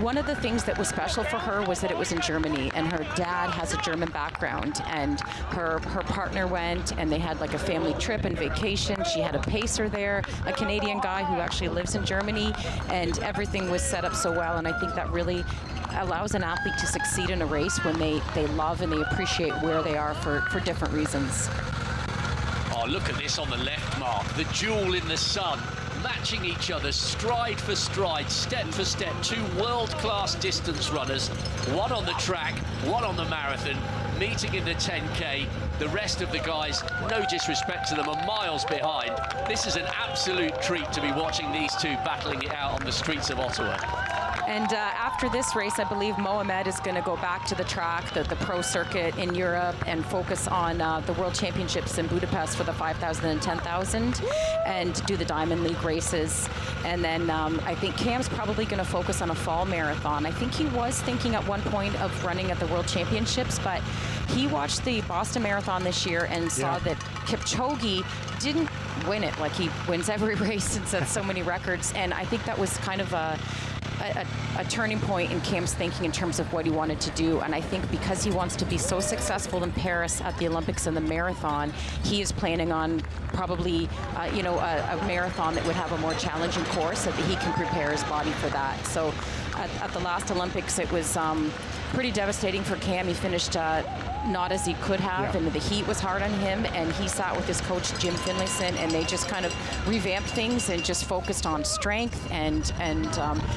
Speaker 3: one of the things that was special for her was that it was in Germany, and her dad has a German background, and her partner went, and they had like a family trip and vacation. She had a pacer there, a Canadian guy who actually lives in Germany, and everything was set up so well. And I think that really allows an athlete to succeed in a race when they love and they appreciate where they are for different reasons.
Speaker 2: Oh, look at this on the left, Mark. The jewel in the sun, matching each other stride for stride, step for step. 2 world-class distance runners, one on the track, one on the marathon, meeting in the 10K. The rest of the guys, no disrespect to them, are miles behind. This is an absolute treat to be watching these two battling it out on the streets of Ottawa.
Speaker 3: And after this race, I believe Mohamed is going to go back to the track, the pro circuit in Europe, and focus on the World Championships in Budapest for the 5,000 and 10,000, and do the Diamond League races. And then I think Cam's probably going to focus on a fall marathon. I think he was thinking at one point of running at the World Championships, but he watched the Boston Marathon this year and saw that Kipchoge didn't win it like he wins every race and sets so many records. And I think that was kind of a a turning point in Cam's thinking in terms of what he wanted to do. And I think because he wants to be so successful in Paris at the Olympics and the marathon, he is planning on probably, a marathon that would have a more challenging course so that he can prepare his body for that. So at the last Olympics, it was pretty devastating for Cam. He finished not as he could have, and the heat was hard on him, and he sat with his coach Jim Finlayson, and they just kind of revamped things and just focused on strength and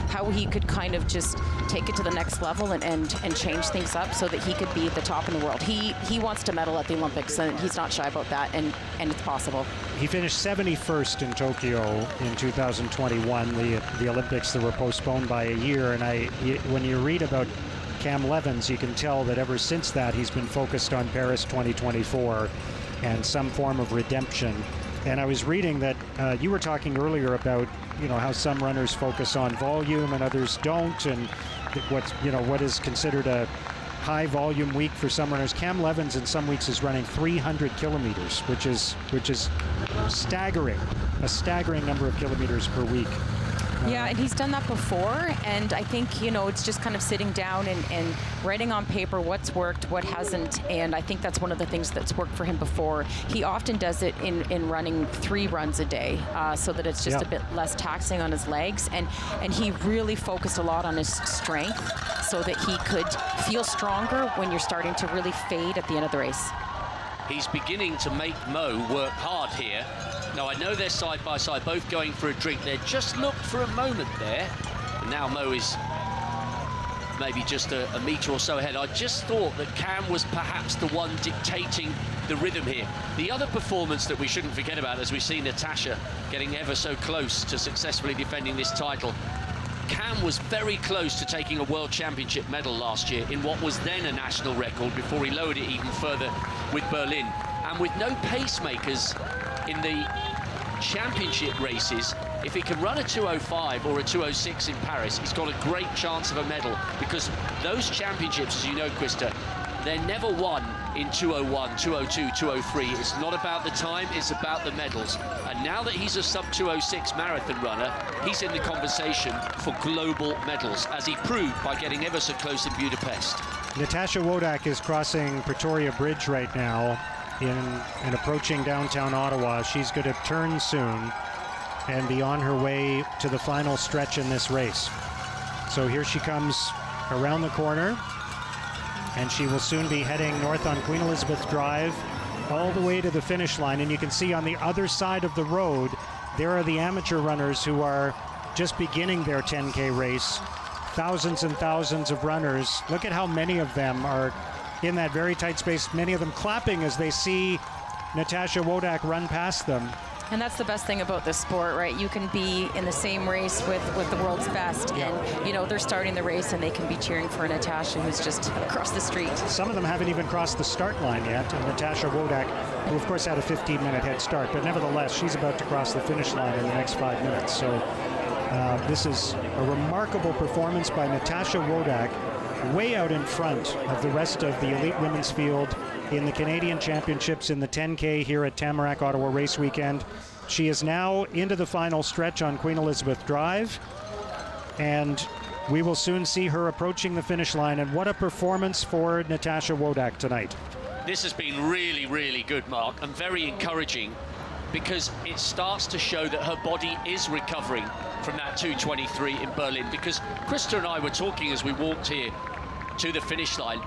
Speaker 3: how he could kind of just take it to the next level and change things up so that he could be at the top in the world. He wants to medal at the Olympics, and he's not shy about that, and it's possible.
Speaker 1: He finished 71st in Tokyo in 2021, the Olympics that were postponed by a year, and when you read about Cam Levins, you can tell that ever since that he's been focused on Paris 2024 and some form of redemption. And I was reading that you were talking earlier about how some runners focus on volume and others don't, and what is considered a high volume week for some runners. Cam Levins in some weeks is running 300 kilometers, which is staggering, a staggering number of kilometers per week.
Speaker 3: Yeah, and he's done that before, and I think, it's just kind of sitting down and writing on paper what's worked, what hasn't, and I think that's one of the things that's worked for him before. He often does it in running 3 runs a day, so that it's just a bit less taxing on his legs, and he really focused a lot on his strength so that he could feel stronger when you're starting to really fade at the end of the race.
Speaker 2: He's beginning to make Mo work hard here. Now, I know they're side by side, both going for a drink. They just looked for a moment there. And now Mo is maybe just a metre or so ahead. I just thought that Cam was perhaps the one dictating the rhythm here. The other performance that we shouldn't forget about, as we see Natasha getting ever so close to successfully defending this title, Cam was very close to taking a World Championship medal last year in what was then a national record before he lowered it even further with Berlin. And with no pacemakers in the championship races, if he can run a 2:05 or a 2:06 in Paris, he's got a great chance of a medal, because those championships, as you know, Krista, they're never won in 2:01, 2:02, 2:03. It's not about the time, it's about the medals. And now that he's a sub-2:06 marathon runner, he's in the conversation for global medals, as he proved by getting ever so close in Budapest.
Speaker 1: Natasha Wodak is crossing Pretoria Bridge right now and approaching downtown Ottawa. She's going to turn soon and be on her way to the final stretch in this race. So here she comes around the corner, and she will soon be heading north on Queen Elizabeth Drive all the way to the finish line. And you can see on the other side of the road, there are the amateur runners who are just beginning their 10K race. Thousands and thousands of runners. Look at how many of them are in that very tight space, many of them clapping as they see Natasha Wodak run past them.
Speaker 3: And that's the best thing about this sport, right? You can be in the same race with the world's best, and they're starting the race and they can be cheering for Natasha, who's just across the street.
Speaker 1: Some of them haven't even crossed the start line yet, and Natasha Wodak, who of course had a 15-minute head start, but nevertheless, she's about to cross the finish line in the next 5 minutes. So this is a remarkable performance by Natasha Wodak, way out in front of the rest of the elite women's field in the Canadian Championships in the 10K here at Tamarack Ottawa Race Weekend. She is now into the final stretch on Queen Elizabeth Drive, and we will soon see her approaching the finish line. And what a performance for Natasha Wodak tonight.
Speaker 2: This has been really, really good, Mark, and very encouraging, because it starts to show that her body is recovering from that 2:23 in Berlin. Because Krista and I were talking as we walked here to the finish line,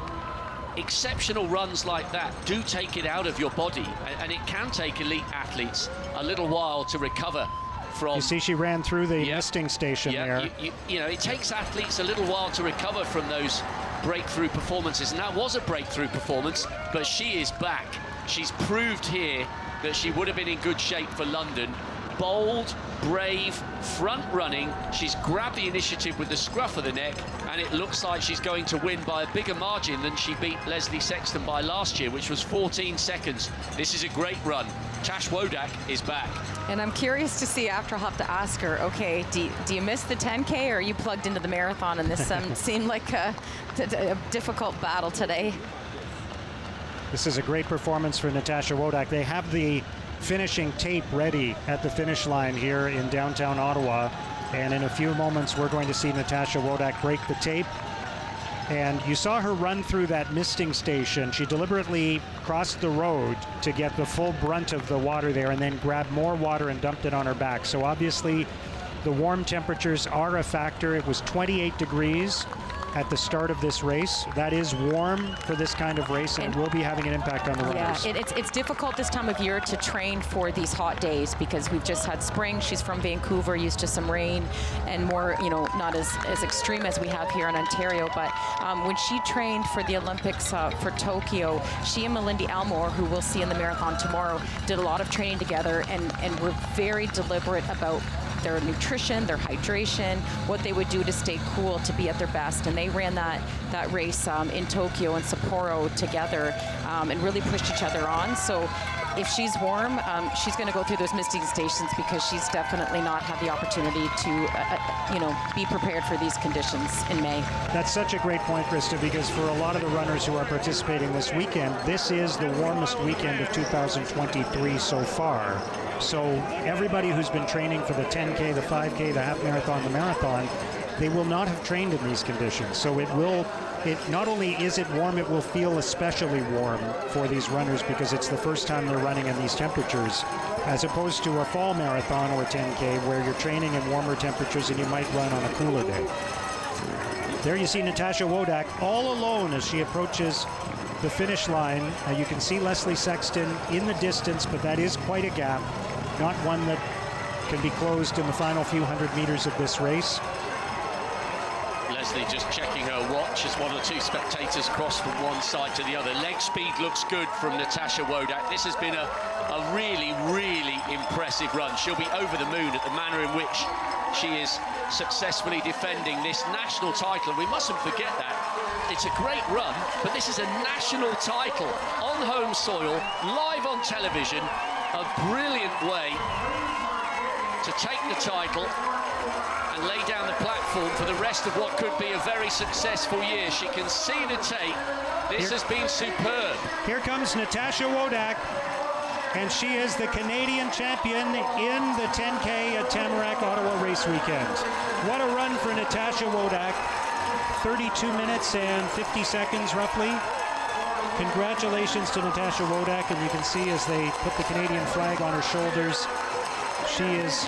Speaker 2: exceptional runs like that do take it out of your body, and it can take elite athletes a little while to recover from.
Speaker 1: You see she ran through the misting station there.
Speaker 2: It takes athletes a little while to recover from those breakthrough performances, and that was a breakthrough performance, but she is back. She's proved here that she would have been in good shape for London. Bold, brave, front running. She's grabbed the initiative with the scruff of the neck, and it looks like she's going to win by a bigger margin than she beat Leslie Sexton by last year, which was 14 seconds. This is a great run. Tash Wodak is back.
Speaker 3: And I'm curious to see, after I'll have to ask her, okay, do you miss the 10K, or are you plugged into the marathon, and this seemed like a difficult battle today?
Speaker 1: This is a great performance for Natasha Wodak. They have the finishing tape ready at the finish line here in downtown Ottawa. And in a few moments, we're going to see Natasha Wodak break the tape. And you saw her run through that misting station. She deliberately crossed the road to get the full brunt of the water there and then grabbed more water and dumped it on her back. So obviously, the warm temperatures are a factor. It was 28 degrees at the start of this race. That is warm for this kind of race, and it will be having an impact on the runners.
Speaker 3: Yeah, it's difficult this time of year to train for these hot days because we've just had spring. She's from Vancouver, used to some rain and more, not as extreme as we have here in Ontario. But when she trained for the Olympics for Tokyo, she and Melindy Almore, who we'll see in the marathon tomorrow, did a lot of training together and were very deliberate about their nutrition, their hydration, what they would do to stay cool, to be at their best. And they ran that race in Tokyo and Sapporo together and really pushed each other on. So if she's warm, she's going to go through those misting stations because she's definitely not had the opportunity to, be prepared for these conditions in May.
Speaker 1: That's such a great point, Krista, because for a lot of the runners who are participating this weekend, this is the warmest weekend of 2023 so far. So everybody who's been training for the 10K, the 5K, the half marathon, the marathon, they will not have trained in these conditions. So it not only is it warm, it will feel especially warm for these runners because it's the first time they're running in these temperatures, as opposed to a fall marathon or a 10K where you're training in warmer temperatures and you might run on a cooler day. There you see Natasha Wodak all alone as she approaches the finish line. You can see Leslie Sexton in the distance, but that is quite a gap, not one that can be closed in the final few hundred meters of this race.
Speaker 2: Leslie just checking her watch as one or two spectators cross from one side to the other. Leg speed looks good from Natasha Wodak. This has been a really, really impressive run. She'll be over the moon at the manner in which she is successfully defending this national title. We mustn't forget that. It's a great run, but this is a national title on home soil, live on television. A brilliant way to take the title and lay down the platform for the rest of what could be a very successful year. She can see the tape. This has been superb.
Speaker 1: Here comes Natasha Wodak, and she is the Canadian champion in the 10K at Tamarack Ottawa race weekend. What a run for Natasha Wodak. 32 minutes and 50 seconds roughly. Congratulations to Natasha Wodak, and you can see as they put the Canadian flag on her shoulders, she is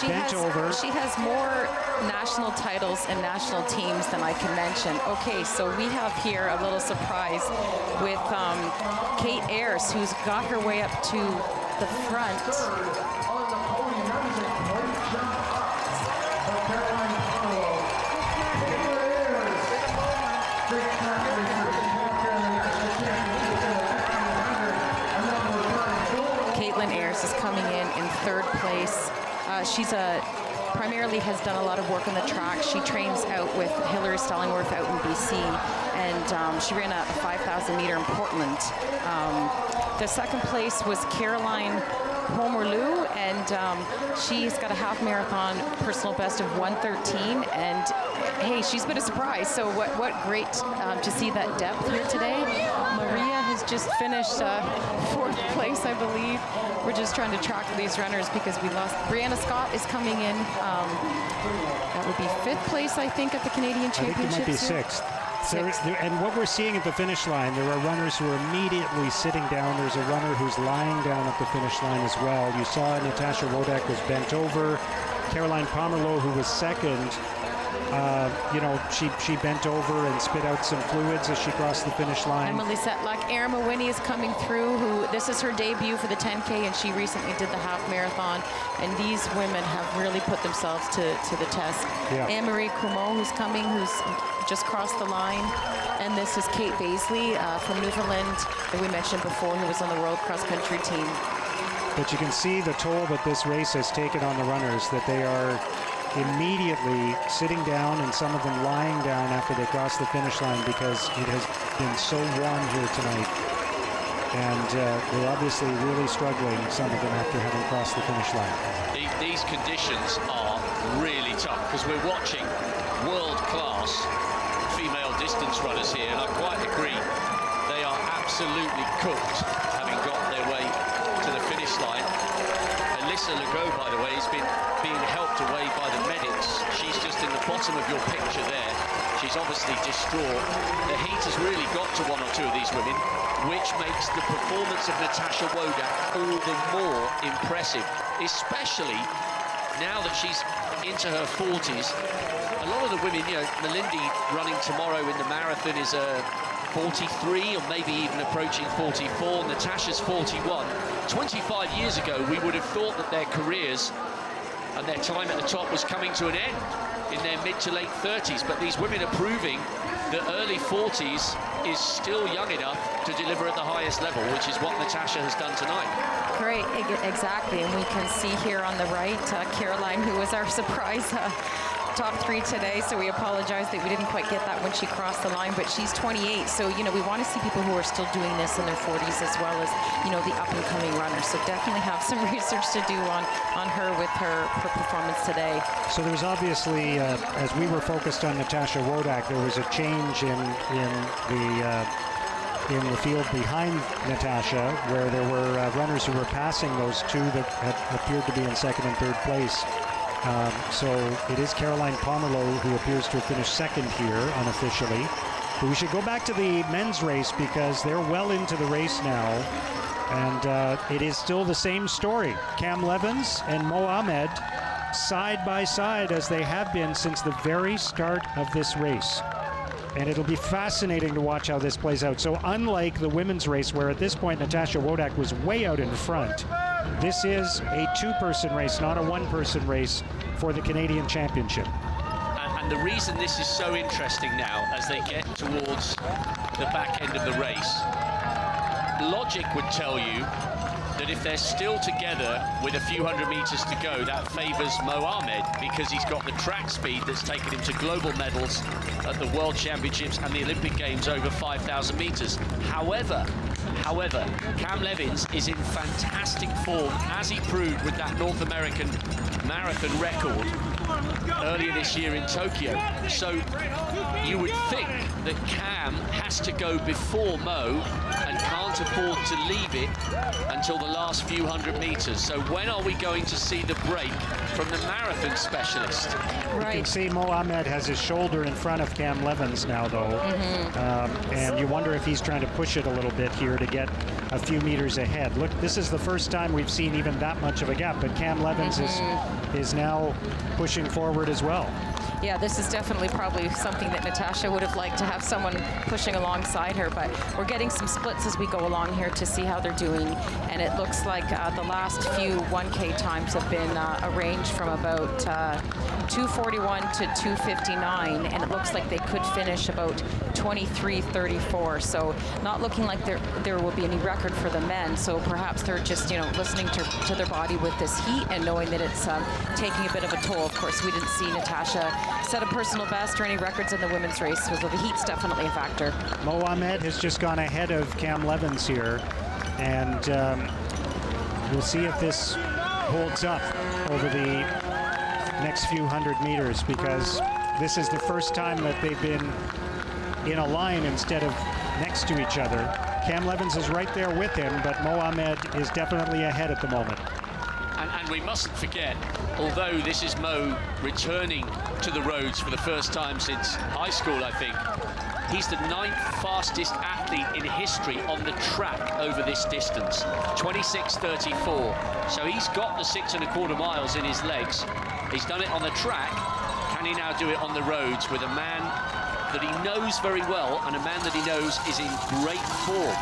Speaker 1: bent over.
Speaker 3: She has more national titles and national teams than I can mention. Okay, so we have here a little surprise with Kate Ayers, who's got her way up to the front. Is coming in third place. She's primarily has done a lot of work on the track. She trains out with Hilary Stallingworth out in BC, and she ran a 5,000 meter in Portland. The second place was Caroline Pomerleau, and she's got a half marathon personal best of 1:13, and hey, she's been a surprise. So what great to see that depth here today. Maria has just finished fourth place, I believe. We're just trying to track these runners because we lost. Brianna Scott is coming in. That would be fifth place, I think, at the Canadian Championships.
Speaker 1: I think it might be sixth. And what we're seeing at the finish line, there are runners who are immediately sitting down. There's a runner who's lying down at the finish line as well. You saw Natasha Wodak was bent over. Caroline Pomerleau, who was second, she bent over and spit out some fluids as she crossed the finish line.
Speaker 3: Emily Setlack, Erin Mawhinney is coming through, this is her debut for the 10K, and she recently did the half marathon. And these women have really put themselves to the test.
Speaker 1: Yeah.
Speaker 3: Anne-Marie Comeau, who's coming, who's just crossed the line. And this is Kate Baisley from Newfoundland, that we mentioned before, who was on the World Cross Country team.
Speaker 1: But you can see the toll that this race has taken on the runners, that they are immediately sitting down and some of them lying down after they cross the finish line because it has been so warm here tonight. And they're obviously really struggling, some of them, after having crossed the finish line.
Speaker 2: These conditions are really tough because we're watching world-class female distance runners here, and I quite agree. They are absolutely cooked, having got their way to the finish finish line. Alyssa Legault, by the way, has been being helped away by the medics. She's just in the bottom of your picture there. She's obviously distraught. The heat has really got to one or two of these women, which makes the performance of Natasha Wodak all the more impressive, especially now that she's into her 40s. A lot of the women, you know, Melindy running tomorrow in the marathon is 43 or maybe even approaching 44. Natasha's 41. 25 years ago, we would have thought that their careers and their time at the top was coming to an end in their mid to late 30s. But these women are proving that early 40s is still young enough to deliver at the highest level, which is what Natasha has done tonight.
Speaker 3: Great, exactly. And we can see here on the right, Caroline, who was our surprise top 3 today, so we apologize that we didn't quite get that when she crossed the line, but she's 28, so you know we want to see people who are still doing this in their 40s as well as, you know, the up-and-coming runners, so definitely have some research to do on her with her performance today.
Speaker 1: So there's obviously, as we were focused on Natasha Wodak, there was a change in the field behind Natasha, where there were runners who were passing those two that had appeared to be in second and third place. So it is Caroline Pomerleau who appears to have finished second here unofficially. But we should go back to the men's race because they're well into the race now. And it is still the same story. Cam Levins and Mo Ahmed side by side as they have been since the very start of this race. And it'll be fascinating to watch how this plays out. So unlike the women's race, where at this point Natasha Wodak was way out in front, this is a 2-person race, not a 1-person race for the Canadian Championship.
Speaker 2: And the reason this is so interesting now, as they get towards the back end of the race, logic would tell you that if they're still together with a few hundred meters to go, that favors Mo Ahmed because he's got the track speed that's taken him to global medals at the World Championships and the Olympic Games over 5,000 meters. However, Cam Levins is in fantastic form, as he proved with that North American marathon record earlier this year in Tokyo. So you would think that Cam has to go before Mo and can't afford to leave it until the last few hundred meters. So when are we going to see the break from the marathon specialist?
Speaker 3: Right.
Speaker 1: You can see Mo Ahmed has his shoulder in front of Cam Levins now, though. And you wonder if he's trying to push it a little bit here to get a few meters ahead. Look, this is the first time we've seen even that much of a gap, but Cam Levins is now pushing forward as well.
Speaker 3: Yeah, this is definitely probably something that Natasha would have liked to have someone pushing alongside her, but we're getting some splits as we go along here to see how they're doing, and it looks like the last few 1K times have been a range from about 2:41 to 2:59, and it looks like they could finish about 23:34, so not looking like there will be any record for the men, so perhaps they're just, you know, listening to their body with this heat and knowing that it's taking a bit of a toll. Of course, we didn't see Natasha set a personal best or any records in the women's race, so the heat's definitely a factor.
Speaker 1: Mo Ahmed has just gone ahead of Cam Levins here, and we'll see if this holds up over the next few hundred meters, because this is the first time that they've been in a line instead of next to each other. Cam Levins is right there with him, but Mo Ahmed is definitely ahead at the moment.
Speaker 2: And we mustn't forget, although this is Mo returning to the roads for the first time since high school, I think, he's the 9th fastest athlete in history on the track over this distance, 26:34. So he's got the 6.25 miles in his legs. He's done it on the track. Can he now do it on the roads with a man that he knows very well and a man that he knows is in great form?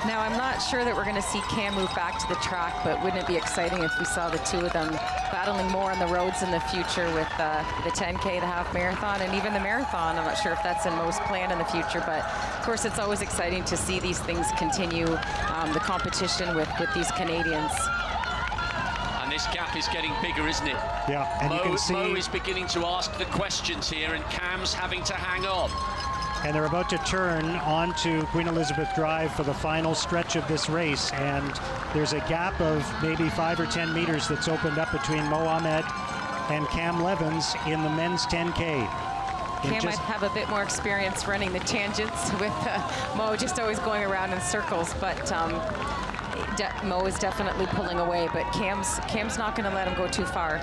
Speaker 3: Now, I'm not sure that we're going to see Cam move back to the track, but wouldn't it be exciting if we saw the two of them battling more on the roads in the future with the 10K, the half marathon, and even the marathon? I'm not sure if that's in Mo's plan in the future, but of course it's always exciting to see these things continue, the competition with these Canadians.
Speaker 2: And this gap is getting bigger, isn't it?
Speaker 1: Yeah, and you can see
Speaker 2: Mo is beginning to ask the questions here, and Cam's having to hang on.
Speaker 1: and they're about to turn onto Queen Elizabeth Drive for the final stretch of this race, and there's a gap of maybe 5 or 10 meters that's opened up between Mo Ahmed and Cam Levins in the men's 10K.
Speaker 3: Cam might have a bit more experience running the tangents with Mo just always going around in circles, but Mo is definitely pulling away, but Cam's not going to let him go too far.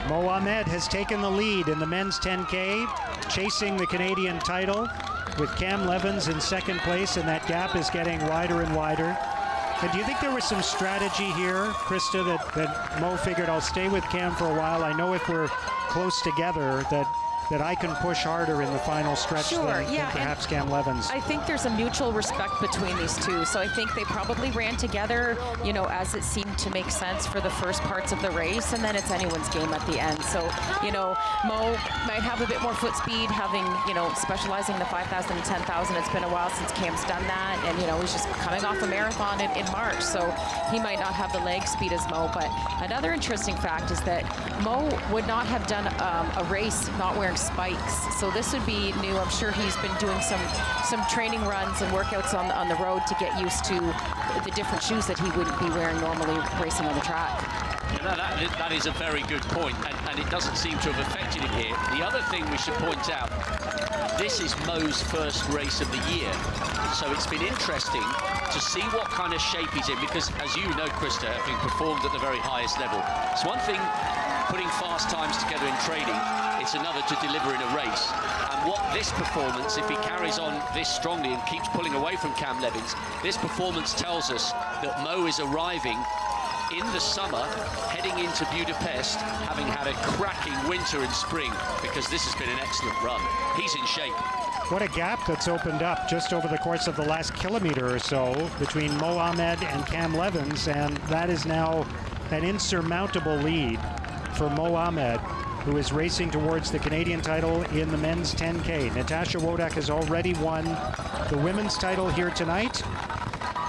Speaker 1: Mo Ahmed has taken the lead in the men's 10K, chasing the Canadian title with Cam Levins in second place, and that gap is getting wider and wider. And do you think there was some strategy here, Krista, that Mo figured, I'll stay with Cam for a while. I know if we're close together that I can push harder in the final stretch than perhaps Cam Levins.
Speaker 3: I think there's a mutual respect between these two. So I think they probably ran together, you know, as it seemed to make sense for the first parts of the race, and then it's anyone's game at the end. So, you know, Mo might have a bit more foot speed, having, you know, specializing the 5,000 and 10,000. It's been a while since Cam's done that, and, you know, he's just coming off a marathon in March, so he might not have the leg speed as Mo. But another interesting fact is that Mo would not have done a race not wearing spikes, so this would be new. I'm sure he's been doing some training runs and workouts on the road to get used to the different shoes that he wouldn't be wearing normally racing on the track.
Speaker 2: Yeah, that is a very good point, and it doesn't seem to have affected him here. The other thing we should point out, this is Mo's first race of the year, so it's been interesting to see what kind of shape he's in, because as you know, Krista, having performed at the very highest level, it's one thing putting fast times together in training, it's another to deliver in a race. And what this performance, if he carries on this strongly and keeps pulling away from Cam Levins, this performance tells us that Mo is arriving in the summer, heading into Budapest, having had a cracking winter and spring, because this has been an excellent run. He's in shape.
Speaker 1: What a gap that's opened up just over the course of the last kilometer or so between Mo Ahmed and Cam Levins, and that is now an insurmountable lead for Mo Ahmed, who is racing towards the Canadian title in the men's 10K. Natasha Wodak has already won the women's title here tonight.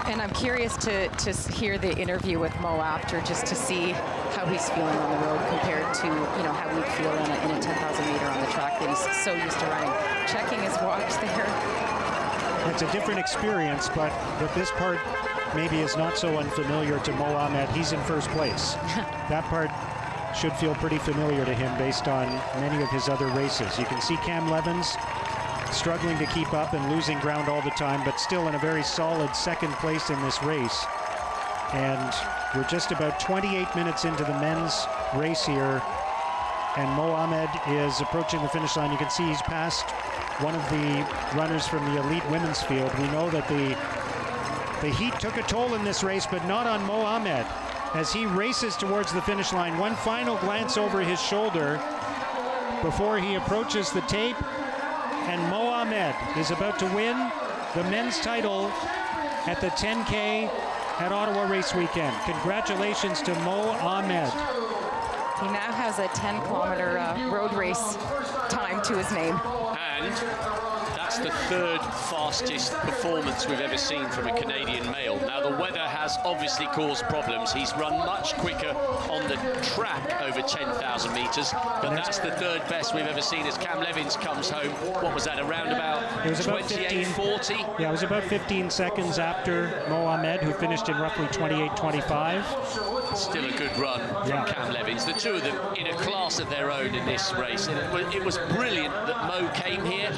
Speaker 3: And I'm curious to hear the interview with Mo after, just to see how he's feeling on the road compared to, you know, how we'd feel in a 10,000 meter on the track that he's so used to running. Checking his watch there.
Speaker 1: It's a different experience, but this part maybe is not so unfamiliar to Mo Ahmed. He's in first place. That part should feel pretty familiar to him based on many of his other races. You can see Cam Levins struggling to keep up and losing ground all the time, but still in a very solid second place in this race. And we're just about 28 minutes into the men's race here, and Mo Ahmed is approaching the finish line. You can see he's passed one of the runners from the elite women's field. We know that the heat took a toll in this race, but not on Mo Ahmed, as he races towards the finish line. One final glance over his shoulder before he approaches the tape, and Mo Ahmed is about to win the men's title at the 10K at Ottawa Race Weekend. Congratulations to Mo Ahmed.
Speaker 3: He now has a 10-kilometer road race time to his name.
Speaker 2: And that's the third fastest performance we've ever seen from a Canadian male. Now, the weather has obviously caused problems. He's run much quicker on the track over 10,000 metres, but that's the third best we've ever seen as Cam Levins comes home. What was that, around about 28:40?
Speaker 1: Yeah, it was about 15 seconds after Mo Ahmed, who finished in roughly 28:25.
Speaker 2: Still a good run from Cam Levins. The two of them in a class of their own in this race. And it was brilliant that Mo came here,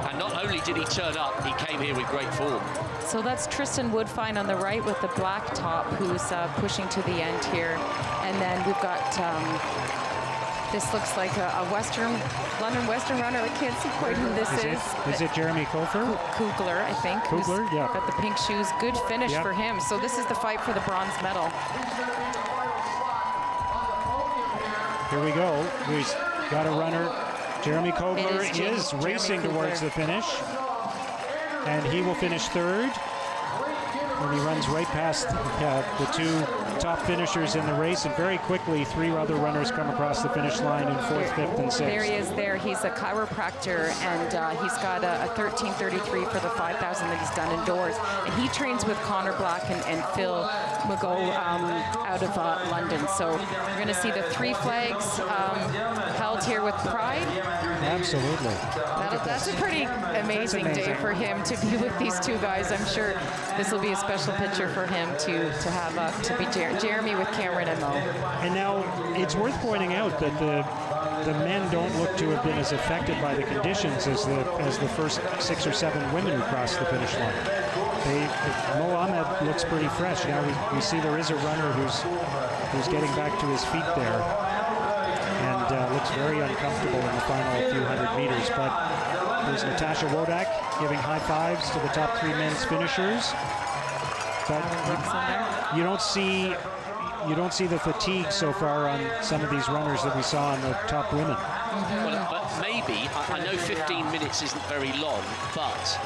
Speaker 2: and not only did he turn up, he came here with great form.
Speaker 3: So that's Tristan Woodfine on the right with the black top, who's pushing to the end here. And then we've got, this looks like a London Western runner. I can't see quite who this is.
Speaker 1: Is it Jeremy Kofler?
Speaker 3: Kugler, I think.
Speaker 1: Kugler, yeah.
Speaker 3: Got the pink shoes. Good finish for him. So this is the fight for the bronze medal.
Speaker 1: Here we go. We've got a runner. Jeremy Kogler is racing towards the finish, and he will finish third. And he runs right past the two top finishers in the race, and very quickly 3 other runners come across the finish line in 4th, 5th, and 6th.
Speaker 3: There he is there. He's a chiropractor, and he's got a 13:33 for the 5,000 that he's done indoors. And he trains with Connor Black and Phil McGough out of London. So we're going to see the 3 flags held here with pride.
Speaker 1: Absolutely.
Speaker 3: That's a pretty amazing day for him to be with these two guys. I'm sure this will be a special picture for him to have to be Jeremy with Cameron and Mo.
Speaker 1: And now it's worth pointing out that the men don't look to have been as affected by the conditions as the first 6 or 7 women who crossed the finish line. Mohamed looks pretty fresh. Now we see there is a runner who's getting back to his feet there and looks very uncomfortable in the final few hundred meters. But there's Natasha Wodak giving high fives to the top 3 men's finishers. But you don't see the fatigue so far on some of these runners that we saw on the top women.
Speaker 2: Well, but maybe, I know 15 minutes isn't very long, but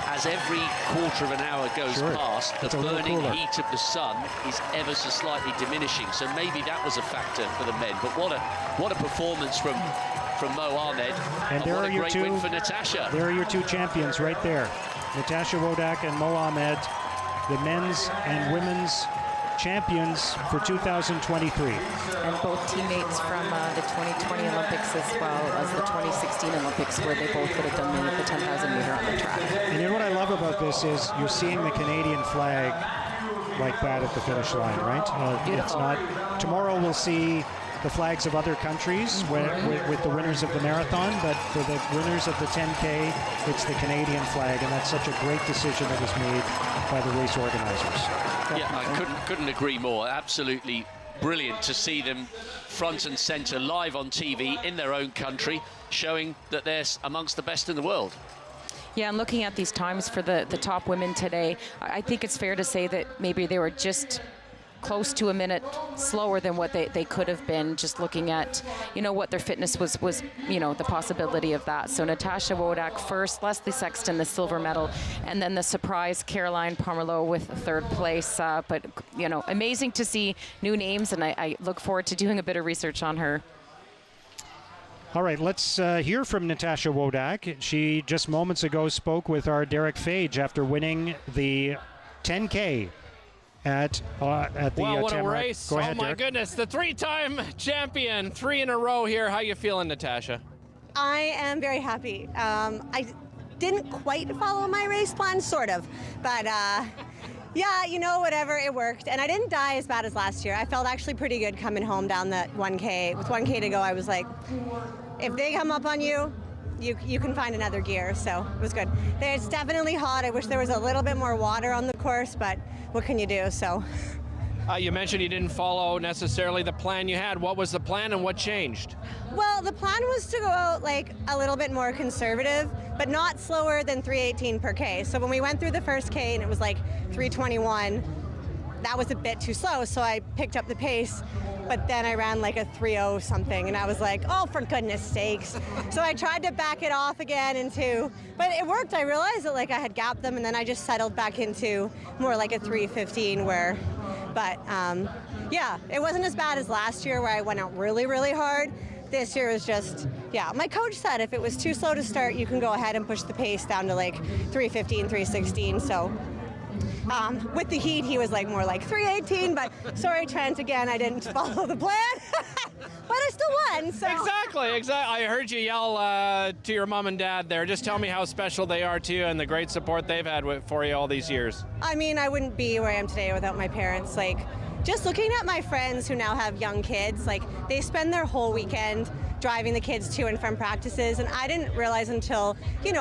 Speaker 2: as every quarter of an hour goes past, the burning heat of the sun is ever so slightly diminishing. So maybe that was a factor for the men. But what a performance from Mohamed. And
Speaker 1: there
Speaker 2: what
Speaker 1: are
Speaker 2: a
Speaker 1: your
Speaker 2: great win for Natasha.
Speaker 1: There are your 2 champions right there. Natasha Wodak and Mohamed, the men's and women's champions for 2023.
Speaker 3: And both teammates from the 2020 Olympics as well as the 2016 Olympics, where they both would have done the 10,000 meter on the track.
Speaker 1: And you know what I love about this is you're seeing the Canadian flag like that at the finish line, right? It's not. Tomorrow we'll see the flags of other countries with the winners of the marathon, but for the winners of the 10K, it's the Canadian flag, and that's such a great decision that was made by the race organizers.
Speaker 2: Yeah, I couldn't agree more. Absolutely brilliant to see them front and center live on TV in their own country, showing that they're amongst the best in the world.
Speaker 3: Yeah, and looking at these times for the top women today, I think it's fair to say that maybe they were just close to a minute slower than what they could have been, just looking at, what their fitness was, the possibility of that. So Natasha Wodak first, Leslie Sexton the silver medal, and then the surprise Caroline Pomerleau with third place. But, amazing to see new names, and I look forward to doing a bit of research on her.
Speaker 1: All right, let's hear from Natasha Wodak. She just moments ago spoke with our Derek Fage after winning the 10K at the
Speaker 4: Well, what a
Speaker 1: Tamarack.
Speaker 4: race.
Speaker 1: Go ahead,
Speaker 4: my
Speaker 1: Derek.
Speaker 4: goodness, the 3-time champion, 3 in a row here. How you feeling, Natasha?
Speaker 8: I am very happy. I didn't quite follow my race plan, sort of, but yeah, whatever, it worked. And I didn't die as bad as last year. I felt actually pretty good coming home down that 1K. With 1K to go, I was like, if they come up on you, you can find another gear, so it was good. It's definitely hot. I wish there was a little bit more water on the course, but what can you do, so.
Speaker 4: You mentioned you didn't follow necessarily the plan you had. What was the plan and what changed?
Speaker 8: Well, the plan was to go out like a little bit more conservative, but not slower than 3:18 per K. So when we went through the first K and it was like 3:21, that was a bit too slow, so I picked up the pace. But then I ran like a 3:0 something, and I was like, oh, for goodness sakes. So I tried to back it off again but it worked. I realized that like I had gapped them, and then I just settled back into more like a 3:15 yeah, it wasn't as bad as last year where I went out really, really hard. This year was just, my coach said if it was too slow to start, you can go ahead and push the pace down to like 3:15, 3:16, so. With the heat, he was like more like 3:18, but sorry, Trent, again, I didn't follow the plan, but I still won, so.
Speaker 4: Exactly. I heard you yell to your mom and dad there. Just tell me how special they are to you and the great support they've had for you all these years.
Speaker 8: I mean, I wouldn't be where I am today without my parents. Like, just looking at my friends who now have young kids, like, they spend their whole weekend driving the kids to and from practices, and I didn't realize until,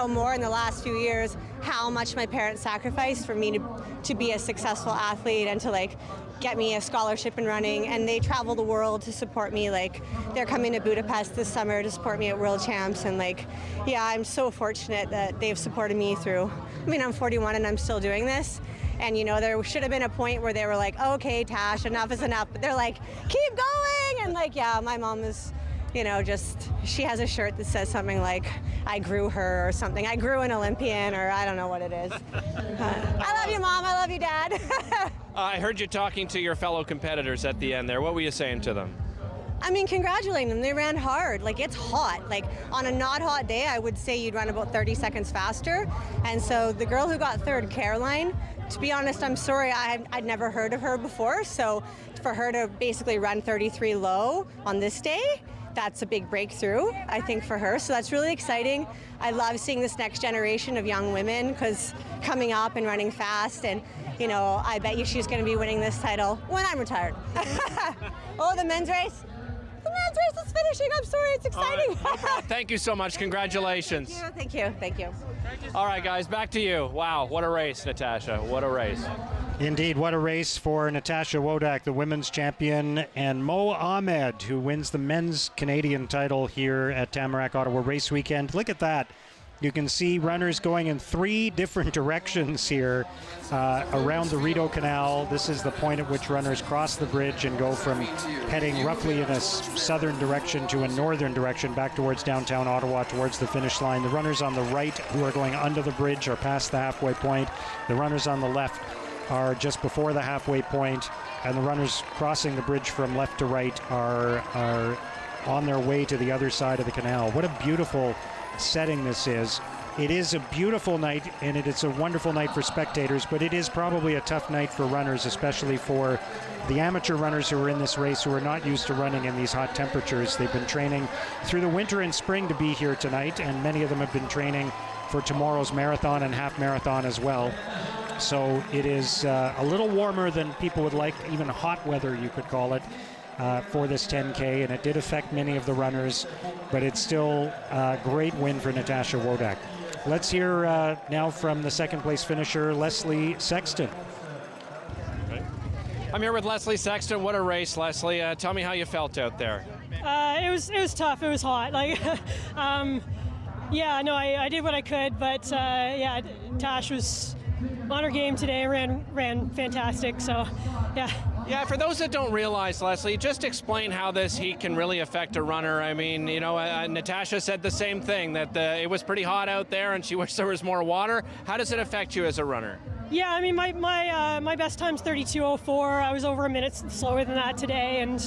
Speaker 8: more in the last few years how much my parents sacrificed for me to be a successful athlete and to like get me a scholarship in running, and they travel the world to support me. Like, they're coming to Budapest this summer to support me at World Champs, and like, I'm so fortunate that they've supported me through. I'm 41 and I'm still doing this. And there should have been a point where they were like, okay, Tash, enough is enough. But they're like, keep going. And like, my mom is, she has a shirt that says something like, I grew her or something. I grew an Olympian, or I don't know what it is. I love you, Mom. I love you, Dad.
Speaker 4: I heard you talking to your fellow competitors at the end there. What were you saying to them?
Speaker 8: Congratulating them. They ran hard. Like, it's hot. Like, on a not hot day, I would say you'd run about 30 seconds faster. And so the girl who got third, Caroline, to be honest, I'm sorry, I'd never heard of her before. So for her to basically run 33 low on this day, that's a big breakthrough, I think, for her. So that's really exciting. I love seeing this next generation of young women because coming up and running fast, and I bet you she's going to be winning this title when I'm retired. Oh, the men's race? The men's race is finishing. I'm sorry, it's exciting.
Speaker 4: No problem. Thank you so much. Congratulations.
Speaker 8: Thank you. Thank you.
Speaker 4: All right, guys, back to you. Wow, what a race, Natasha. What a race.
Speaker 1: Indeed, what a race for Natasha Wodak, the women's champion, and Mo Ahmed, who wins the men's Canadian title here at Tamarack Ottawa Race Weekend. Look at that. You can see runners going in 3 different directions here around the Rideau Canal. This is the point at which runners cross the bridge and go from heading roughly in a southern direction to a northern direction back towards downtown Ottawa, towards the finish line. The runners on the right who are going under the bridge are past the halfway point. The runners on the left are just before the halfway point, and the runners crossing the bridge from left to right are on their way to the other side of the canal. What a beautiful setting this is. It is a beautiful night, and it's a wonderful night for spectators, but it is probably a tough night for runners, especially for the amateur runners who are in this race, who are not used to running in these hot temperatures. They've been training through the winter and spring to be here tonight, and many of them have been training for tomorrow's marathon and half marathon as well. So it is a little warmer than people would like, even hot weather you could call it, for this 10K, and it did affect many of the runners, but it's still a great win for Natasha Wodak. Let's hear now from the second place finisher, Leslie Sexton.
Speaker 4: I'm here with Leslie Sexton. What a race, Leslie. Tell me how you felt out there.
Speaker 9: It was tough. It was hot. I did what I could, but Tash was on her game today. Ran fantastic. So, yeah.
Speaker 4: Yeah, for those that don't realize, Leslie, just explain how this heat can really affect a runner. I mean, Natasha said the same thing, that it was pretty hot out there and she wished there was more water. How does it affect you as a runner?
Speaker 9: Yeah, I mean, my best time's 32:04. I was over a minute slower than that today, and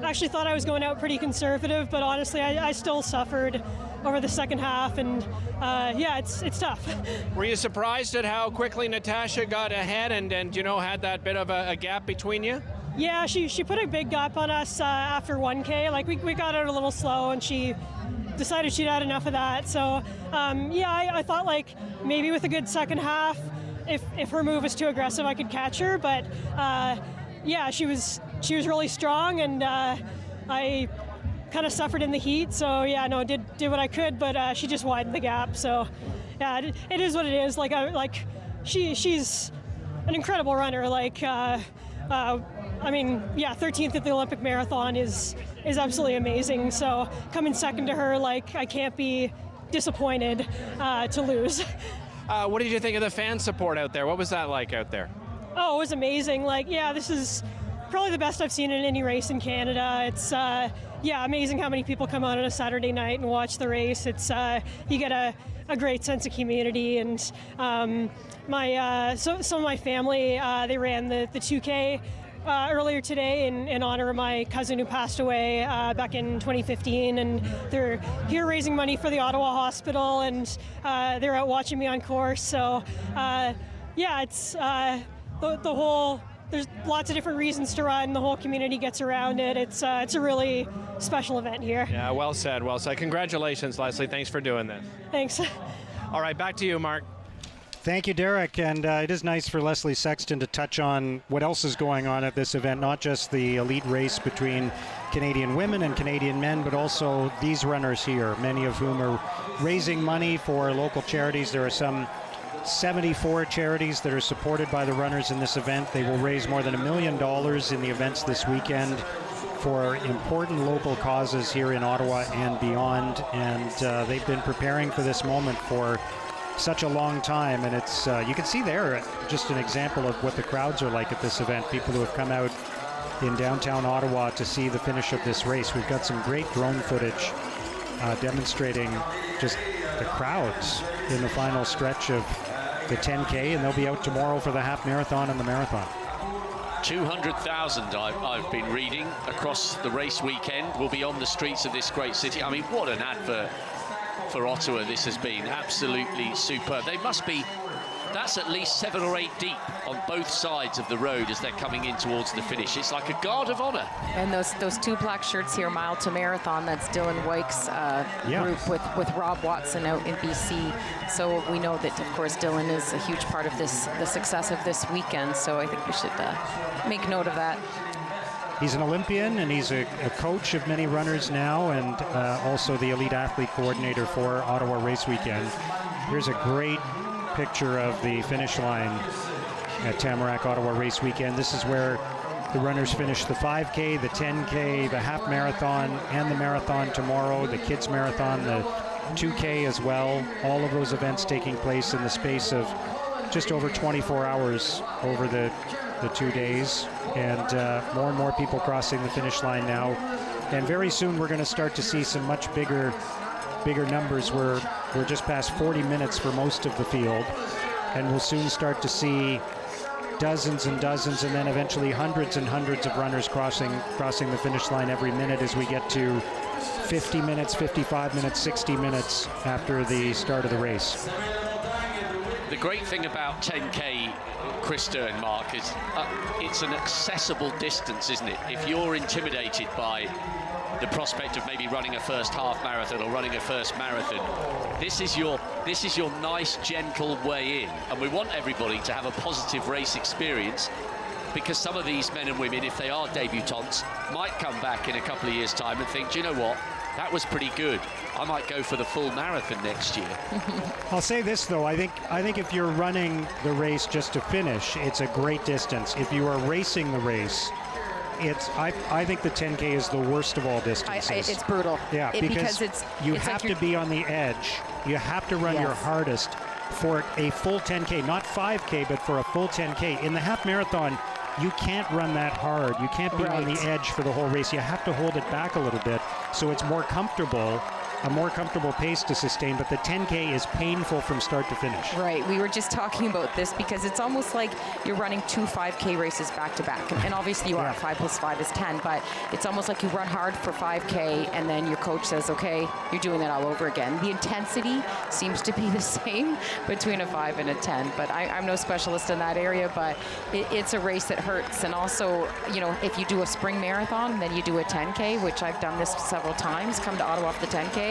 Speaker 9: actually thought I was going out pretty conservative, but honestly, I still suffered over the second half, and it's tough.
Speaker 4: Were you surprised at how quickly Natasha got ahead and had that bit of a gap between you?
Speaker 9: Yeah, she put a big gap on us after 1K. We got out a little slow, and she decided she'd had enough of that. So, I thought maybe with a good second half, if her move was too aggressive, I could catch her. But she was really strong, and I kind of suffered in the heat. So did what I could, but she just widened the gap. So yeah, it is what it is. She's an incredible runner. 13th at the Olympic marathon is absolutely amazing. So coming second to her, I can't be disappointed to lose.
Speaker 4: What did you think of the fan support out there? What was that like out there?
Speaker 9: Oh, it was amazing. This is probably the best I've seen in any race in Canada. It's amazing how many people come out on a Saturday night and watch the race. It's you get a great sense of community, and some of my family they ran the 2K earlier today in honor of my cousin who passed away back in 2015, and they're here raising money for the Ottawa Hospital, and they're out watching me on course. So it's the whole. There's lots of different reasons to run. The whole community gets around it. It's a really special event here.
Speaker 4: Yeah, well said, well said. Congratulations, Leslie. Thanks for doing this.
Speaker 9: Thanks.
Speaker 4: All right, back to you, Mark.
Speaker 1: Thank you, Derek. And it is nice for Leslie Sexton to touch on what else is going on at this event, not just the elite race between Canadian women and Canadian men, but also these runners here, many of whom are raising money for local charities. There are some 74 charities that are supported by the runners in this event. They will raise more than $1 million in the events this weekend for important local causes here in Ottawa and beyond. And they've been preparing for this moment for such a long time. And it's you can see there just an example of what the crowds are like at this event. People who have come out in downtown Ottawa to see the finish of this race. We've got some great drone footage demonstrating just the crowds in the final stretch of the 10K, and they'll be out tomorrow for the half marathon and the marathon.
Speaker 2: 200,000 I've been reading across the race weekend will be on the streets of this great city. I mean, what an advert for Ottawa this has been. Absolutely superb. They must be, that's at least 7 or 8 deep on both sides of the road as they're coming in towards the finish. It's like a guard of honor.
Speaker 3: And those 2 black shirts here, Mile to Marathon, that's Dylan Wyke's group with Rob Watson out in BC. So we know that, of course, Dylan is a huge part of the success of this weekend. So I think we should make note of that.
Speaker 1: He's an Olympian, and he's a coach of many runners now, and also the elite athlete coordinator for Ottawa Race Weekend. Here's a great picture of the finish line at Tamarack Ottawa Race Weekend. This is where the runners finish the 5K, the 10K, the half marathon, and the marathon tomorrow, the kids marathon, the 2K as well. All of those events taking place in the space of just over 24 hours over the 2 days, and more people crossing the finish line now. And very soon we're going to start to see some much bigger numbers. We're just past 40 minutes for most of the field, and we'll soon start to see dozens and dozens, and then eventually hundreds and hundreds of runners crossing the finish line every minute as we get to 50 minutes, 55 minutes, 60 minutes after the start of the race.
Speaker 2: The great thing about 10K, Krista and Mark, is it's an accessible distance, isn't it? If you're intimidated by the prospect of maybe running a first half marathon or running a first marathon, this is your nice, gentle way in. And we want everybody to have a positive race experience, because some of these men and women, if they are debutantes, might come back in a couple of years' time and think, do you know what? That was pretty good. I might go for the full marathon next year.
Speaker 1: I'll say this, though. I think if you're running the race just to finish, it's a great distance. If you are racing the race, I think the 10K is the worst of all distances.
Speaker 3: It's brutal.
Speaker 1: Yeah, because you have to be on the edge. You have to run your hardest for a full 10K, not 5K, but for a full 10K. In the half marathon, you can't run that hard. You can't be on the edge for the whole race. You have to hold it back a little bit, so it's more comfortable, a more comfortable pace to sustain, but the 10K is painful from start to finish.
Speaker 3: Right, we were just talking about this because it's almost like you're running 2 5K races back to back, and obviously you are, 5 plus 5 is 10, but it's almost like you run hard for 5K and then your coach says, okay, you're doing that all over again. The intensity seems to be the same between a 5 and a 10, but I'm no specialist in that area, but it's a race that hurts. And also, you know, if you do a spring marathon, then you do a 10K, which I've done this several times, come to Ottawa for the 10K,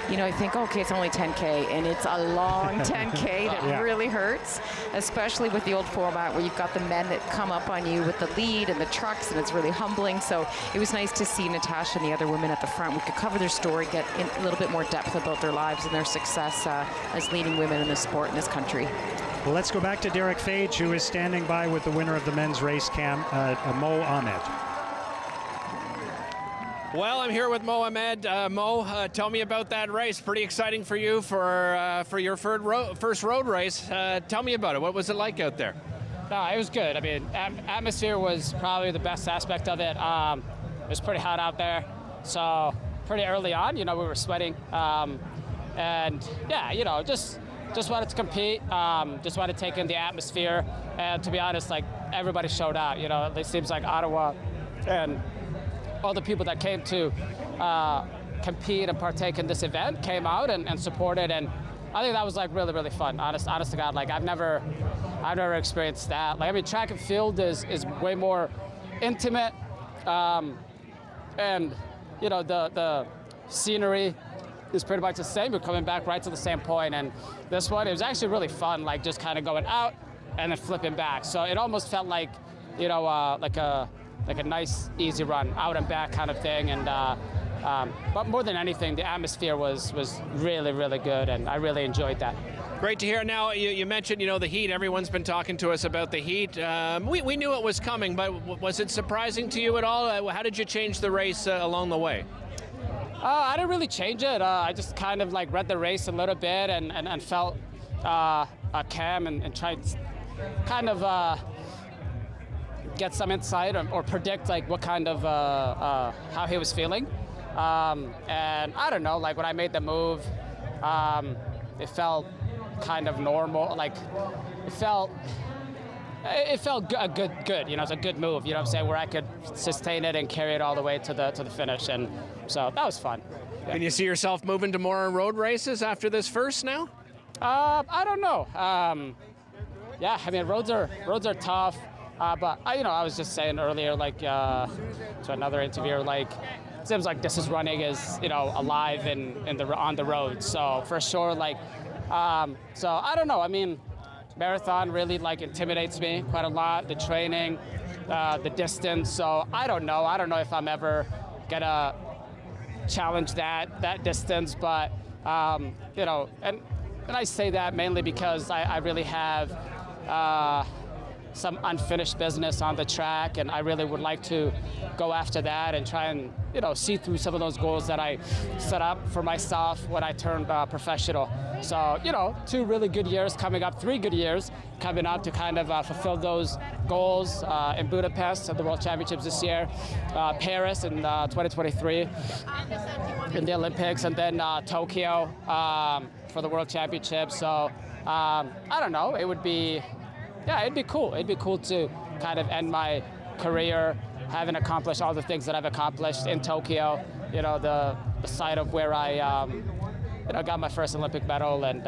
Speaker 3: you know, I think, okay, it's only 10K, and it's a long 10K that really hurts, especially with the old format where you've got the men that come up on you with the lead and the trucks, and it's really humbling. So it was nice to see Natasha and the other women at the front. We could cover their story, get in a little bit more depth about their lives and their success as leading women in the sport in this country.
Speaker 1: Well, let's go back to Derek Fage, who is standing by with the winner of the men's race, Mo Ahmed.
Speaker 4: Well, I'm here with Mo Ahmed. Mo, tell me about that race. Pretty exciting for you for your first road race. Tell me about it. What was it like out there?
Speaker 10: No, it was good. I mean, atmosphere was probably the best aspect of it. It was pretty hot out there, so pretty early on, you know, we were sweating, and yeah, you know, just wanted to compete. Just wanted to take in the atmosphere, and to be honest, like everybody showed out. You know, it seems like Ottawa and all the people that came to compete and partake in this event came out and supported, and I think that was like really, really fun. Honest to God, like I've never experienced that. Like, I mean, track and field is way more intimate, and you know, the scenery is pretty much the same. We're coming back right to the same point, and this one, it was actually really fun, like just kind of going out and then flipping back. So it almost felt like, you know, like a nice, easy run, out and back kind of thing. And but more than anything, the atmosphere was really, really good, and I really enjoyed that.
Speaker 4: Great to hear. Now, you mentioned, you know, the heat. Everyone's been talking to us about the heat. We knew it was coming, but was it surprising to you at all? How did you change the race along the way?
Speaker 10: I didn't really change it. I just kind of like read the race a little bit and felt Cam and tried to kind of get some insight or predict like what kind of how he was feeling. And I don't know, like when I made the move, it felt kind of normal. Like it felt good. You know, it's a good move. You know what I'm saying? Where I could sustain it and carry it all the way to the finish, and so that was fun. Yeah.
Speaker 4: Can you see yourself moving to more road races after this first now?
Speaker 10: I don't know. Yeah, I mean, roads are tough. But I was just saying earlier, like to another interviewer, like it seems like This Is Running is, you know, alive on the road. So for sure, like, so I don't know. I mean, marathon really like intimidates me quite a lot. The training, the distance. So I don't know. I don't know if I'm ever gonna challenge that distance, but you know, and I say that mainly because I really have some unfinished business on the track, and I really would like to go after that and try and, you know, see through some of those goals that I set up for myself when I turned professional. So, you know, 2 really good years coming up, 3 good years coming up to kind of fulfill those goals in Budapest at the World Championships this year, Paris in 2023 in the Olympics, and then Tokyo for the World Championships. So I don't know, it would be, yeah, it'd be cool. It'd be cool to kind of end my career having accomplished all the things that I've accomplished in Tokyo, you know, the site of where I you know, got my first Olympic medal, and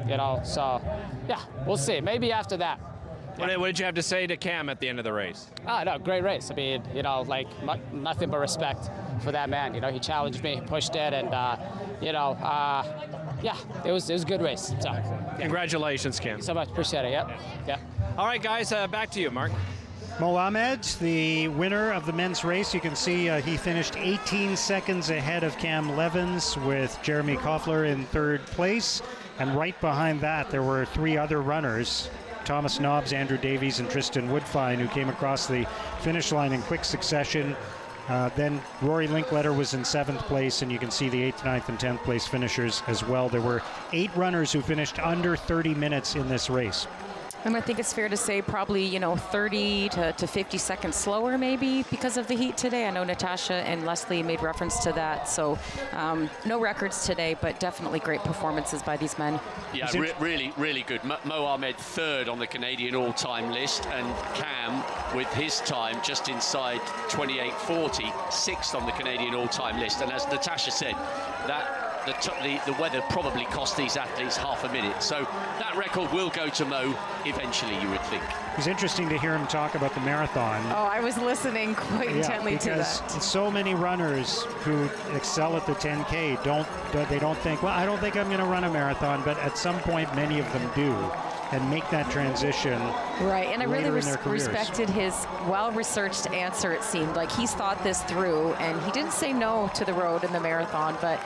Speaker 10: you know, so yeah, we'll see. Maybe after that.
Speaker 4: What did you have to say to Cam at the end of the race?
Speaker 10: Oh, no, great race. I mean, you know, like nothing but respect for that man. You know, he challenged me, he pushed it, and you know, yeah, it was a good race. So, yeah.
Speaker 4: Congratulations, Cam.
Speaker 10: Thank you so much. Appreciate it. Yep. Yeah.
Speaker 4: All right, guys, back to you, Mark.
Speaker 1: Mohamed, the winner of the men's race, you can see he finished 18 seconds ahead of Cam Levins, with Jeremy Koffler in 3rd place. And right behind that, there were 3 other runners, Thomas Nobbs, Andrew Davies, and Tristan Woodfine, who came across the finish line in quick succession. Then Rory Linkletter was in 7th place, and you can see the 8th, 9th, and 10th place finishers as well. There were 8 runners who finished under 30 minutes in this race.
Speaker 3: And I think it's fair to say probably, you know, 30 to 50 seconds slower maybe because of the heat today. I know Natasha and Leslie made reference to that. So no records today, but definitely great performances by these men.
Speaker 2: Yeah, really, really good. Mohamed 3rd on the Canadian all-time list, and Cam with his time just inside 28:40, 6th on the Canadian all-time list. And as Natasha said, that the weather probably cost these athletes half a minute. So that record will go to Mo eventually, you would think.
Speaker 1: It was interesting to hear him talk about the marathon.
Speaker 3: Oh, I was listening quite intently to that.
Speaker 1: Because so many runners who excel at the 10K don't think, well, I don't think I'm going to run a marathon, but at some point many of them do, and make that transition.
Speaker 3: Right, and I really
Speaker 1: respected
Speaker 3: his well-researched answer. It seemed like he's thought this through, and he didn't say no to the road in the marathon, but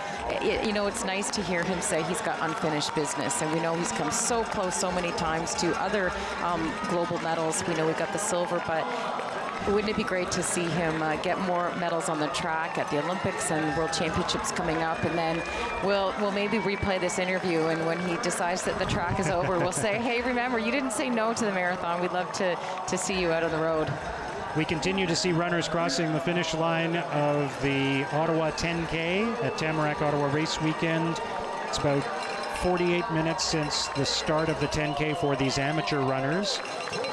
Speaker 3: you know, it's nice to hear him say he's got unfinished business, and we know he's come so close so many times to other global medals. We know we got the silver, but wouldn't it be great to see him get more medals on the track at the Olympics and World Championships coming up? And then we'll maybe replay this interview, and when he decides that the track is over, we'll say, hey, remember, you didn't say no to the marathon. We'd love to see you out on the road.
Speaker 1: We continue to see runners crossing the finish line of the Ottawa 10K at Tamarack Ottawa Race Weekend. It's about 48 minutes since the start of the 10K for these amateur runners.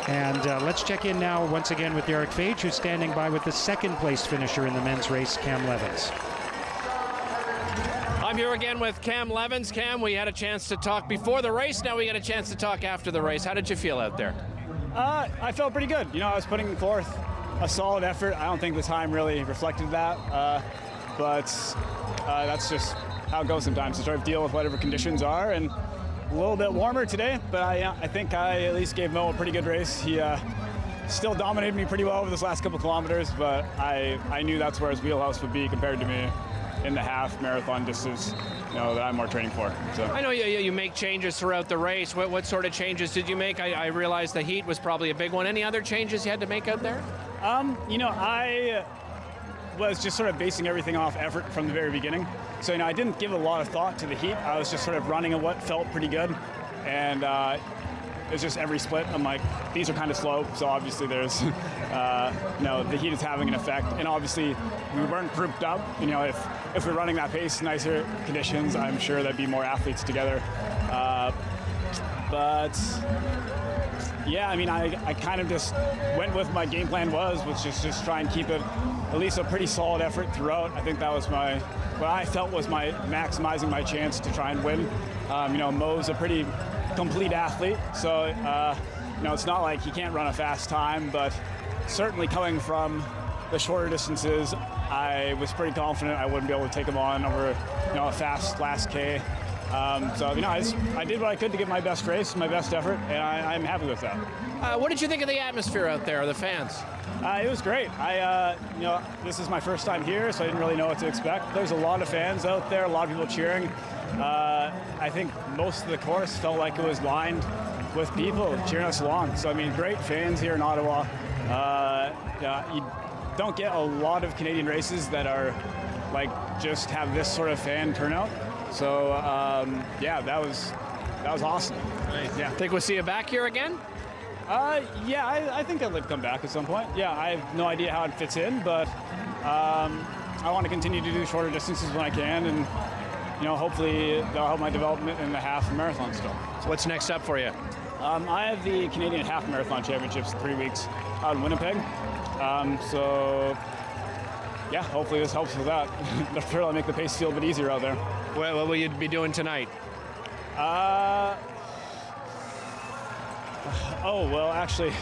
Speaker 1: And let's check in now once again with Derek Fage, who's standing by with the 2nd place finisher in the men's race, Cam Levins.
Speaker 4: I'm here again with Cam Levins. Cam, we had a chance to talk before the race. Now we got a chance to talk after the race. How did you feel out there?
Speaker 11: I felt pretty good. You know, I was putting forth a solid effort. I don't think the time really reflected that, but that's just how it goes sometimes, to sort of deal with whatever conditions are. And a little bit warmer today, but I think I at least gave Mo a pretty good race. He still dominated me pretty well over this last couple kilometers, but I knew that's where his wheelhouse would be compared to me in the half marathon distance, you know, that I'm more training for. So
Speaker 4: I know you make changes throughout the race. What sort of changes did you make? I realized the heat was probably a big one. Any other changes you had to make out there?
Speaker 11: You know, I was just sort of basing everything off effort from the very beginning. So, you know, I didn't give a lot of thought to the heat. I was just sort of running at what felt pretty good. And it was just every split, I'm like, these are kind of slow. So obviously there's, you know, the heat is having an effect. And obviously we weren't grouped up. You know, if we're running that pace, nicer conditions, I'm sure there'd be more athletes together. But yeah, I mean, I kind of just went with my game plan which is just try and keep it at least a pretty solid effort throughout. I think that was what I felt was my maximizing my chance to try and win. You know, Mo's a pretty complete athlete, so you know, it's not like he can't run a fast time, but certainly coming from the shorter distances, I was pretty confident I wouldn't be able to take him on over, you know, a fast last K. So, I did what I could to give my best race, my best effort, and I'm happy with that.
Speaker 4: What did you think of the atmosphere out there, the fans?
Speaker 11: It was great. This is my first time here, so I didn't really know what to expect. There's a lot of fans out there, a lot of people cheering. I think most of the course felt like it was lined with people cheering us along. So, great fans here in Ottawa. You don't get a lot of Canadian races that are just have this sort of fan turnout. So, that was awesome.
Speaker 4: Nice. Yeah. Think we'll see you back here again?
Speaker 11: I think I'd like to come back at some point. Yeah, I have no idea how it fits in, but I want to continue to do shorter distances when I can, and hopefully that'll help my development in the half marathon still.
Speaker 4: So what's next up for you?
Speaker 11: I have the Canadian Half Marathon Championships in 3 weeks out in Winnipeg. Hopefully this helps with that. I'm sure I'll make the pace feel a bit easier out there.
Speaker 4: What will you be doing tonight?
Speaker 11: Actually,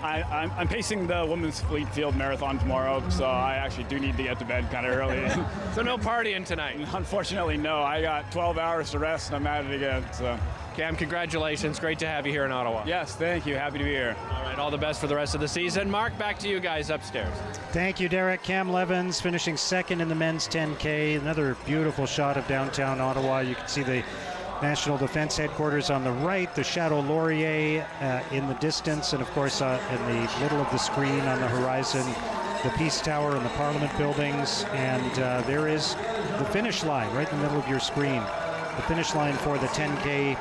Speaker 11: I'm pacing the Women's Fleet Field Marathon tomorrow, so I actually do need to get to bed kind of early.
Speaker 4: So no partying tonight?
Speaker 11: Unfortunately, no. I got 12 hours to rest, and I'm at it again. So,
Speaker 4: Cam, congratulations. Great to have you here in Ottawa.
Speaker 11: Yes, thank you. Happy to be here.
Speaker 4: All right, all the best for the rest of the season. Mark, back to you guys upstairs.
Speaker 1: Thank you, Derek. Cam Levins finishing second in the men's 10K. Another beautiful shot of downtown Ottawa. You can see the National Defense Headquarters on the right, the Chateau Laurier in the distance, and of course in the middle of the screen on the horizon, the Peace Tower and the Parliament buildings, and there is the finish line right in the middle of your screen. The finish line for the 10K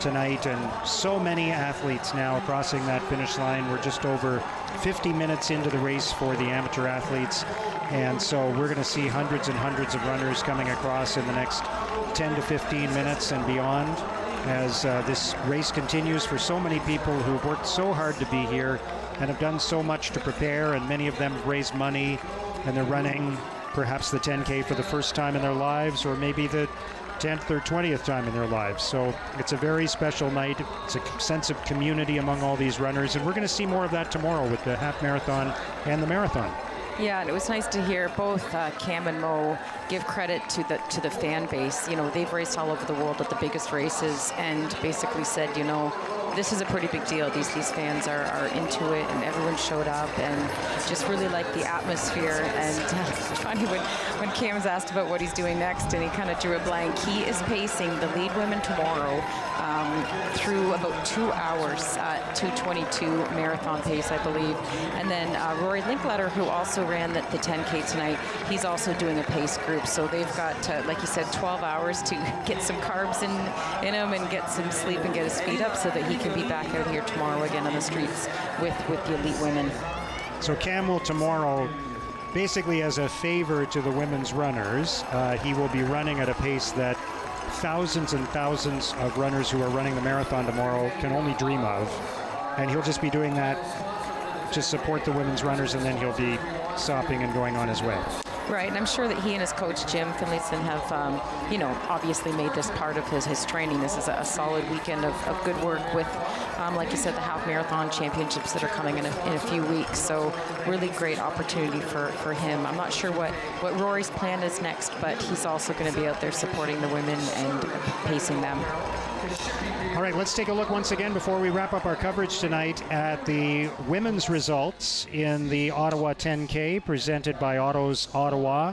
Speaker 1: tonight, and so many athletes now crossing that finish line. We're just over 50 minutes into the race for the amateur athletes, and so we're going to see hundreds and hundreds of runners coming across in the next 10 to 15 minutes and beyond as this race continues for so many people who've worked so hard to be here and have done so much to prepare, and many of them have raised money and they're running perhaps the 10K for the first time in their lives, or maybe the 10th or 20th time in their lives. So it's a very special night. It's a sense of community among all these runners, and we're going to see more of that tomorrow with the half marathon and the marathon.
Speaker 3: Yeah, and it was nice to hear both Cam and Mo give credit to the fan base. They've raced all over the world at the biggest races and basically said, this is a pretty big deal. These fans are into it, and everyone showed up and just really liked the atmosphere. And it's funny when Cam was asked about what he's doing next, and he kind of drew a blank. He is pacing the lead women tomorrow through about 2 hours, 2:22 marathon pace, I believe. And then Rory Linkletter, who also ran the 10K tonight, he's also doing a pace group. So they've got, like you said, 12 hours to get some carbs in him and get some sleep and get his feet up so that he can be back out here tomorrow again on the streets with the elite women.
Speaker 1: So Cam will tomorrow, basically as a favor to the women's runners, he will be running at a pace that thousands and thousands of runners who are running the marathon tomorrow can only dream of. And he'll just be doing that to support the women's runners, and then he'll be stopping and going on his way.
Speaker 3: Right, and I'm sure that he and his coach, Jim Finlayson, have, obviously made this part of his training. This is a solid weekend of good work with, like you said, the half marathon championships that are coming in a few weeks. So really great opportunity for him. I'm not sure what Rory's plan is next, but he's also going to be out there supporting the women and pacing them.
Speaker 1: All right, let's take a look once again before we wrap up our coverage tonight at the women's results in the Ottawa 10K presented by Autos Ottawa.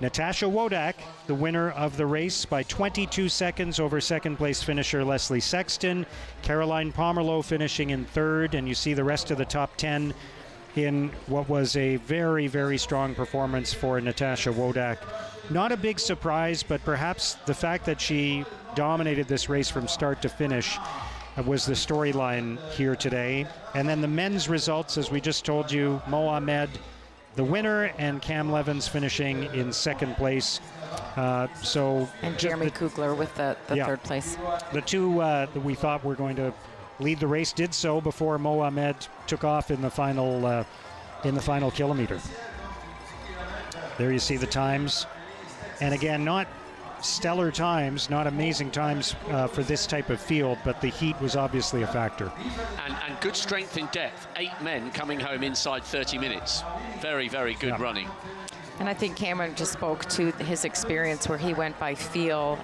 Speaker 1: Natasha Wodak, the winner of the race by 22 seconds over second place finisher Leslie Sexton. Caroline Pomerleau finishing in third, and you see the rest of the top 10 in what was a very, very strong performance for Natasha Wodak. Not a big surprise, but perhaps the fact that she dominated this race from start to finish was the storyline here today. And then the men's results, as we just told you, Mo Ahmed, the winner, and Cam Levins finishing in second place.
Speaker 3: And Jeremy Kugler with the third place.
Speaker 1: The two that we thought were going to lead the race did so before Mo Ahmed took off in the final kilometer. There you see the times. And again, not stellar times, not amazing times for this type of field, but the heat was obviously a factor.
Speaker 2: And good strength in depth. 8 men coming home inside 30 minutes. Very, very good running.
Speaker 3: And I think Cameron just spoke to his experience where he went by feel,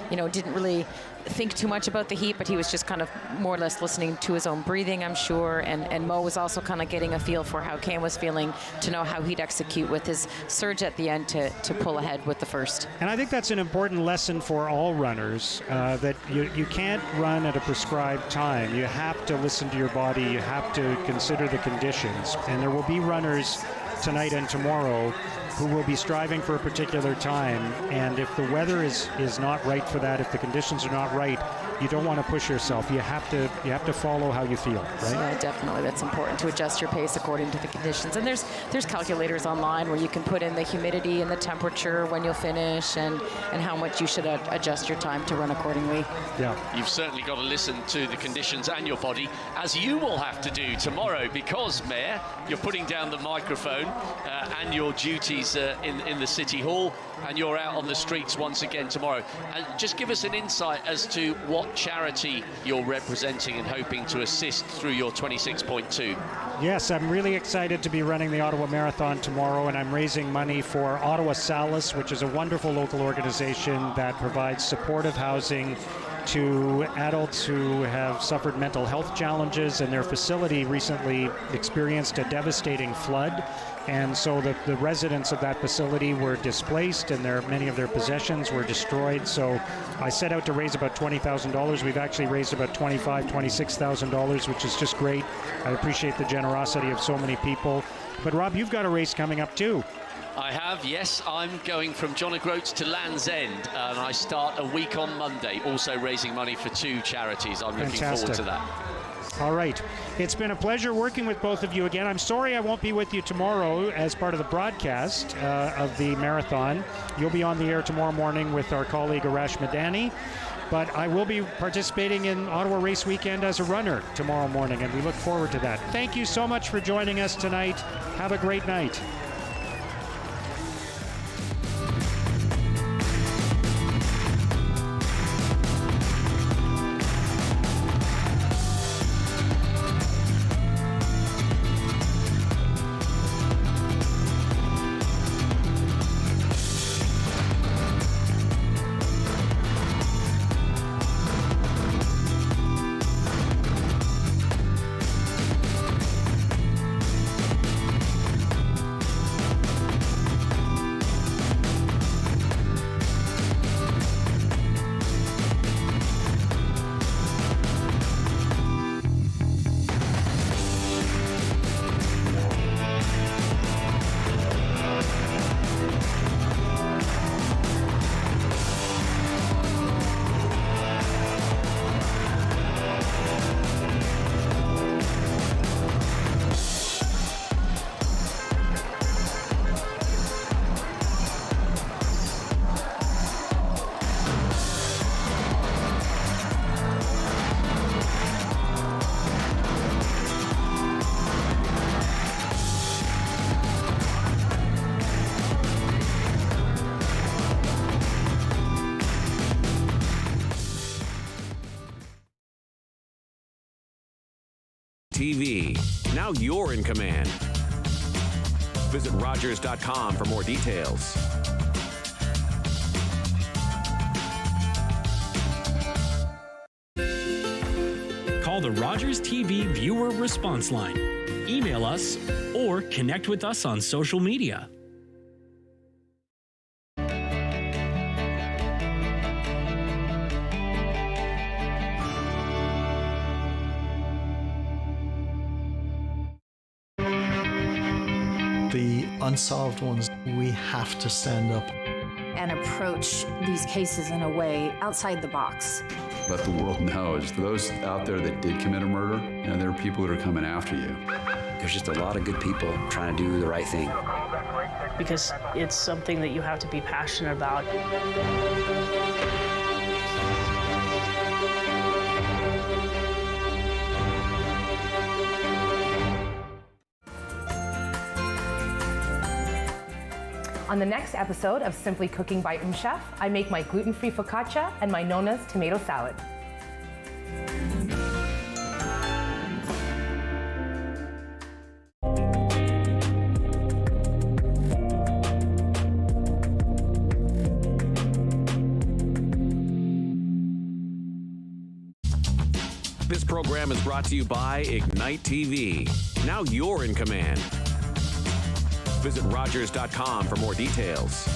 Speaker 3: didn't really think too much about the heat, but he was just kind of more or less listening to his own breathing, I'm sure. And Mo was also kind of getting a feel for how Cam was feeling to know how he'd execute with his surge at the end to pull ahead with the first.
Speaker 1: And I think that's an important lesson for all runners, that you can't run at a prescribed time. You have to listen to your body. You have to consider the conditions. And there will be runners tonight and tomorrow who will be striving for a particular time, and if the weather is not right for that, if the conditions are not right, you don't want to push yourself. You have to follow how you feel, right?
Speaker 3: Yeah, definitely. That's important to adjust your pace according to the conditions. And there's calculators online where you can put in the humidity and the temperature when you'll finish and how much you should adjust your time to run accordingly.
Speaker 1: Yeah.
Speaker 2: You've certainly got to listen to the conditions and your body, as you will have to do tomorrow, because, Mayor, you're putting down the microphone and your duties in the City Hall, and you're out on the streets once again tomorrow. And just give us an insight as to what charity you're representing and hoping to assist through your 26.2.
Speaker 1: Yes, I'm really excited to be running the Ottawa Marathon tomorrow, and I'm raising money for Ottawa Salus, which is a wonderful local organization that provides supportive housing to adults who have suffered mental health challenges, and their facility recently experienced a devastating flood. And so the residents of that facility were displaced, and many of their possessions were destroyed. So I set out to raise about $20,000. We've actually raised about $26,000, which is just great. I appreciate the generosity of so many people. But Rob, you've got a race coming up too.
Speaker 2: I have, yes. I'm going from John O'Groats to Land's End, and I start a week on Monday, also raising money for 2 charities. I'm looking forward to that.
Speaker 1: All right. It's been a pleasure working with both of you again. I'm sorry I won't be with you tomorrow as part of the broadcast of the marathon. You'll be on the air tomorrow morning with our colleague Arash Madani. But I will be participating in Ottawa Race Weekend as a runner tomorrow morning, and we look forward to that. Thank you so much for joining us tonight. Have a great night.
Speaker 12: TV. Now you're in command. Visit Rogers.com for more details.
Speaker 13: Call the Rogers TV viewer response line. Email us or connect with us on social media.
Speaker 14: The unsolved ones, we have to stand up
Speaker 15: and approach these cases in a way outside the box.
Speaker 16: Let the world know, is for those out there that did commit a murder, and there are people that are coming after you.
Speaker 17: There's just a lot of good people trying to do the right thing.
Speaker 18: Because it's something that you have to be passionate about.
Speaker 19: On the next episode of Simply Cooking by Chef, I make my gluten-free focaccia and my Nona's tomato salad.
Speaker 12: This program is brought to you by Ignite TV. Now you're in command. Visit Rogers.com for more details.